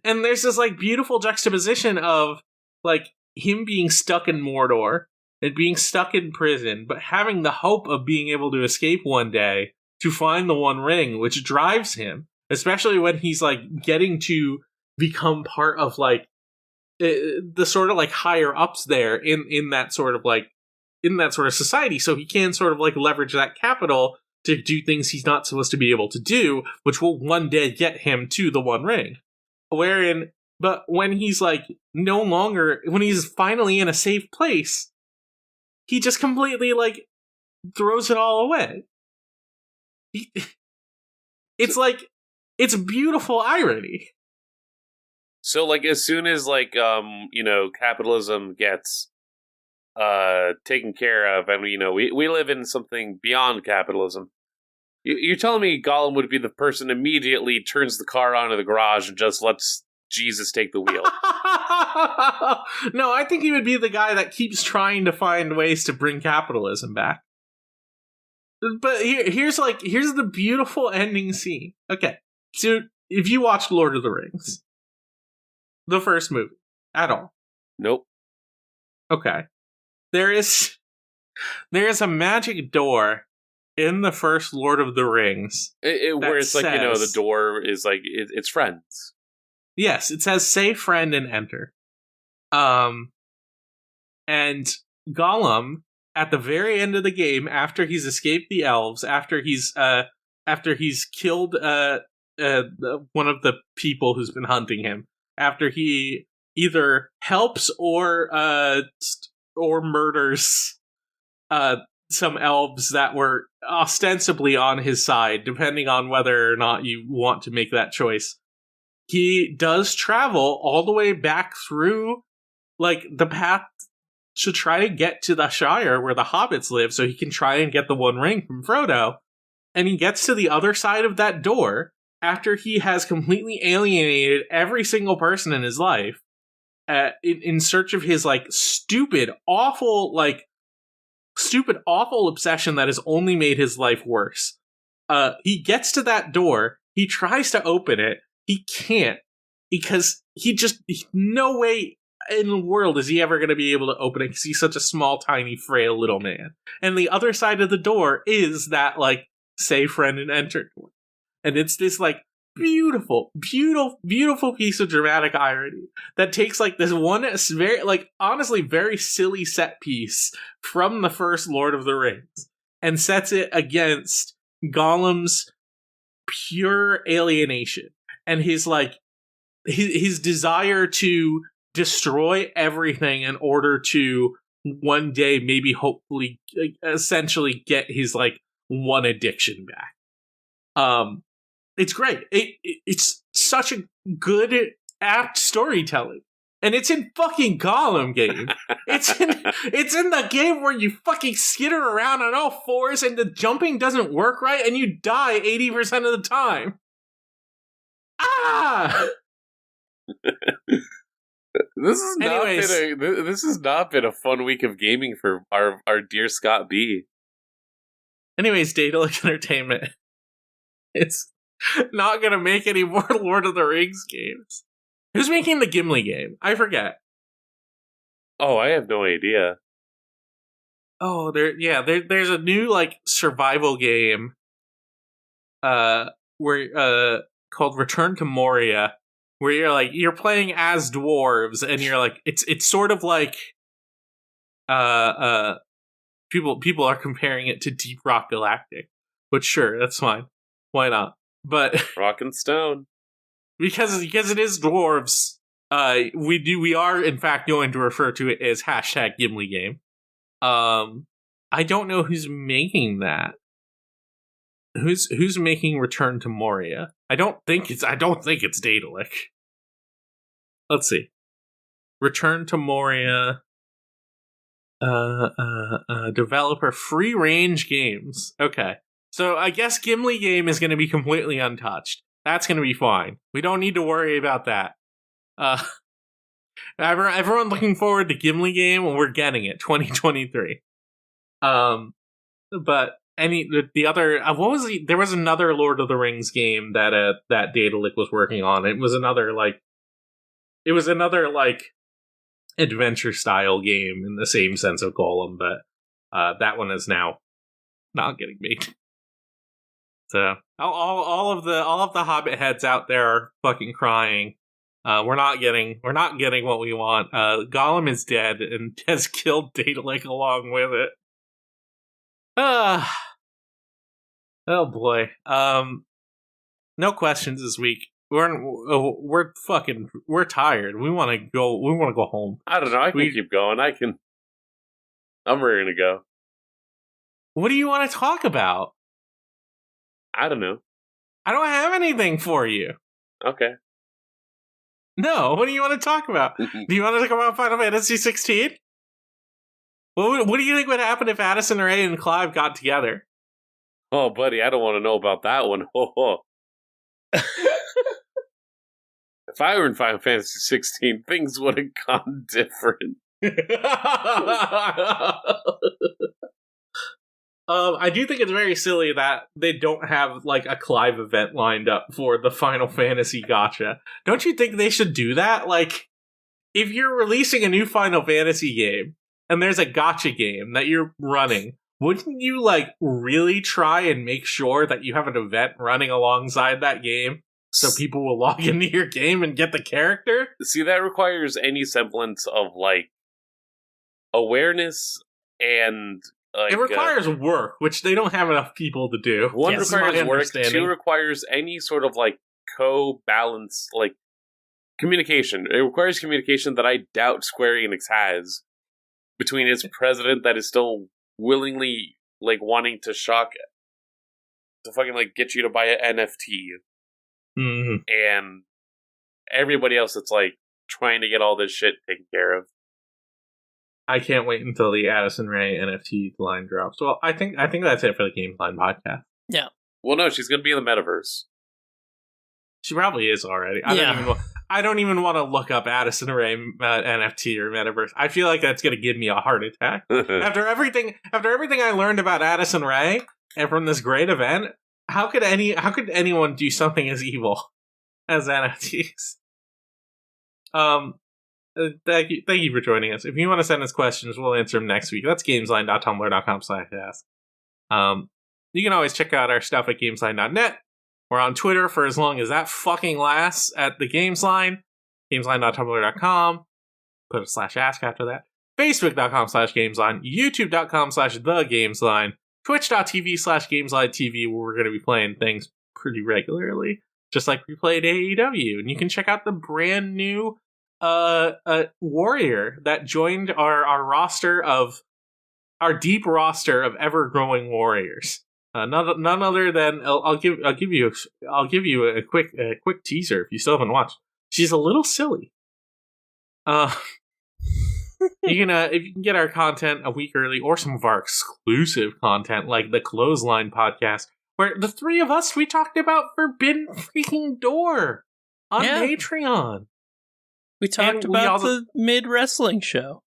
And there's this like beautiful juxtaposition of like him being stuck in Mordor and being stuck in prison, but having the hope of being able to escape one day to find the One Ring, which drives him, especially when he's like getting to become part of like the sort of like higher ups there in that sort of society. So he can sort of like leverage that capital to do things he's not supposed to be able to do, which will one day get him to the One Ring. But when he's like when he's finally in a safe place, he just completely like throws it all away. It's beautiful irony. So like as soon as like capitalism gets taken care of, and we live in something beyond capitalism. You're telling me Gollum would be the person immediately turns the car onto the garage and just lets Jesus take the wheel? No, I think he would be the guy that keeps trying to find ways to bring capitalism back. But here's the beautiful ending scene. Okay, so if you watched Lord of the Rings, the first movie, at all? Nope. Okay. There is a magic door in the first Lord of the Rings. Where it's like, the door is like, it's friends. Yes, it says, say friend and enter. And Gollum, at the very end of the game, after he's escaped the elves, after he's killed one of the people who's been hunting him, after he either helps or murders some elves that were ostensibly on his side, depending on whether or not you want to make that choice. He does travel all the way back through like the path to try to get to the Shire where the hobbits live so he can try and get the One Ring from Frodo. And he gets to the other side of that door after he has completely alienated every single person in his life in search of his like stupid, awful obsession that has only made his life worse. He gets to that door. He tries to open it. He can't because no way in the world is he ever going to be able to open it because he's such a small, tiny, frail little man. And the other side of the door is that like say friend and enter door. And it's this like beautiful, beautiful, beautiful piece of dramatic irony that takes like this one very like honestly very silly set piece from the first Lord of the Rings and sets it against Gollum's pure alienation and his like his desire to destroy everything in order to one day, maybe hopefully, essentially get his like one addiction back. It's great. It's such a good, apt storytelling. And it's in fucking Gollum game. It's in the game where you fucking skitter around on all fours and the jumping doesn't work right and you die 80% of the time. Ah! This has not been a fun week of gaming for our dear Scott B. Anyways, Daedalic Entertainment. It's not gonna make any more Lord of the Rings games. Who's making the Gimli game? I forget. Oh, I have no idea. Oh, there's a new like survival game where called Return to Moria, where you're playing as dwarves and you're like it's sort of like people are comparing it to Deep Rock Galactic. But sure, that's fine. Why not? But Rock and Stone. Because it is dwarves, we are in fact going to refer to it as #Gimli game. I don't know who's making that. Who's making Return to Moria? I don't think it's Daedalic. Let's see. Return to Moria. Developer Free Range Games. Okay. So I guess Gimli game is going to be completely untouched. That's going to be fine. We don't need to worry about that. Everyone looking forward to Gimli game, and we're getting it, 2023. But the other what was there was another Lord of the Rings game that Daedalic was working on. It was another adventure style game in the same sense of Gollum, but that one is now not getting made. So all of the Hobbit heads out there are fucking crying. We're not getting what we want. Gollum is dead and has killed Daedalic along with it. Oh boy. No questions this week. We're tired. We want to go home. I don't know. I can keep going. I'm ready to go. What do you want to talk about? I don't know. I don't have anything for you. Okay. No, what do you want to talk about? Do you want to talk about Final Fantasy 16? What do you think would happen if Addison, Ray, and Clive got together? Oh, buddy, I don't want to know about that one. If I were in Final Fantasy 16, things would have gone different. I do think it's very silly that they don't have like a Clive event lined up for the Final Fantasy gacha. Don't you think they should do that? Like, if you're releasing a new Final Fantasy game and there's a gacha game that you're running, wouldn't you like really try and make sure that you have an event running alongside that game so people will log into your game and get the character? See, that requires any semblance of like awareness and it requires work, which they don't have enough people to do. One requires work, two requires any sort of like co-balance, like communication. It requires communication that I doubt Square Enix has between its president that is still willingly like wanting to fucking like get you to buy an NFT, and everybody else that's like trying to get all this shit taken care of. I can't wait until the Addison Ray NFT line drops. Well, I think that's it for the Gamesline podcast. Yeah. Well, no, she's going to be in the metaverse. She probably is already. I don't even want to look up Addison Ray NFT or metaverse. I feel like that's going to give me a heart attack. After everything I learned about Addison Ray and from this great event, how could anyone do something as evil as NFTs? Thank you for joining us. If you want to send us questions, we'll answer them next week. That's gamesline.tumblr.com/ask. You can always check out our stuff at gamesline.net. We're on Twitter for as long as that fucking lasts at the Gamesline. Gamesline.tumblr.com. Put a /ask after that. Facebook.com/Gamesline. YouTube.com/TheGamesline. Twitch.tv/GameslineTV, where we're going to be playing things pretty regularly. Just like we played AEW. And you can check out the brand new a warrior that joined our roster of our deep roster of ever-growing warriors. None other than I'll give you a quick teaser if you still haven't watched. She's a little silly. You can if you can get our content a week early or some of our exclusive content like the Clothesline podcast, where the three of us we talked about Forbidden freaking Door on Patreon. We talked about the mid-wrestling show.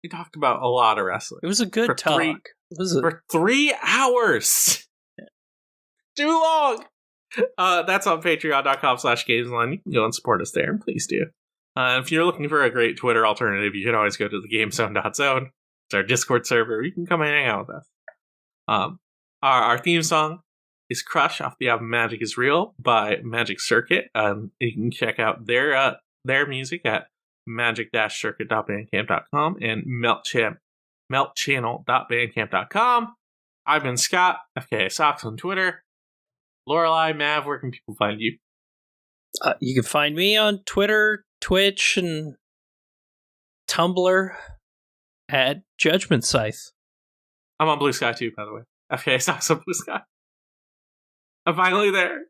We talked about a lot of wrestling. It was a good talk. For 3 hours. Yeah. Too long. That's on patreon.com/Gamesline. You can go and support us there, and please do. If you're looking for a great Twitter alternative, you can always go to the GameZone.zone. It's our Discord server. You can come and hang out with us. Our theme song is Crush off the album Magic is Real by Magic Circuit. You can check out their music at magic-circuit.bandcamp.com and meltchannel.bandcamp.com. I've been Scott, FKA Socks on Twitter. Lorelei, Mav, where can people find you? You can find me on Twitter, Twitch, and Tumblr at Judgment Scythe. I'm on Blue Sky too, by the way. FKA Socks on Blue Sky. I'm finally there.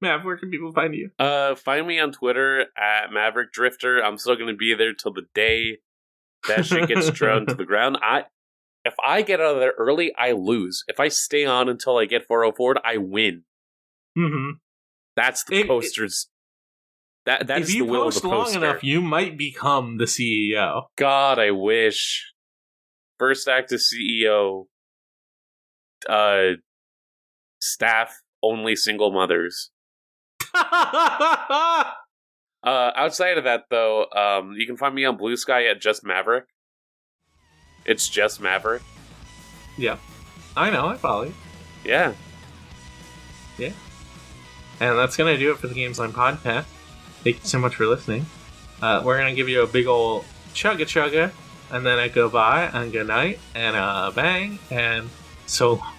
Mav, where can people find you? Find me on Twitter at Maverick Drifter. I'm still going to be there till the day that shit gets thrown to the ground. If I get out of there early, I lose. If I stay on until I get 404, I win. Mm-hmm. That's the poster's. That's the will of the poster. If you post long enough, you might become the CEO. God, I wish. First act of CEO. Staff only single mothers. Outside of that, though, you can find me on Blue Sky at Just Maverick. It's Just Maverick. Yeah. I know, I follow you. Yeah. Yeah. And that's going to do it for the Gamesline podcast. Thank you so much for listening. We're going to give you a big ol' chugga, and then a goodbye, and good night, and a bang, and so long.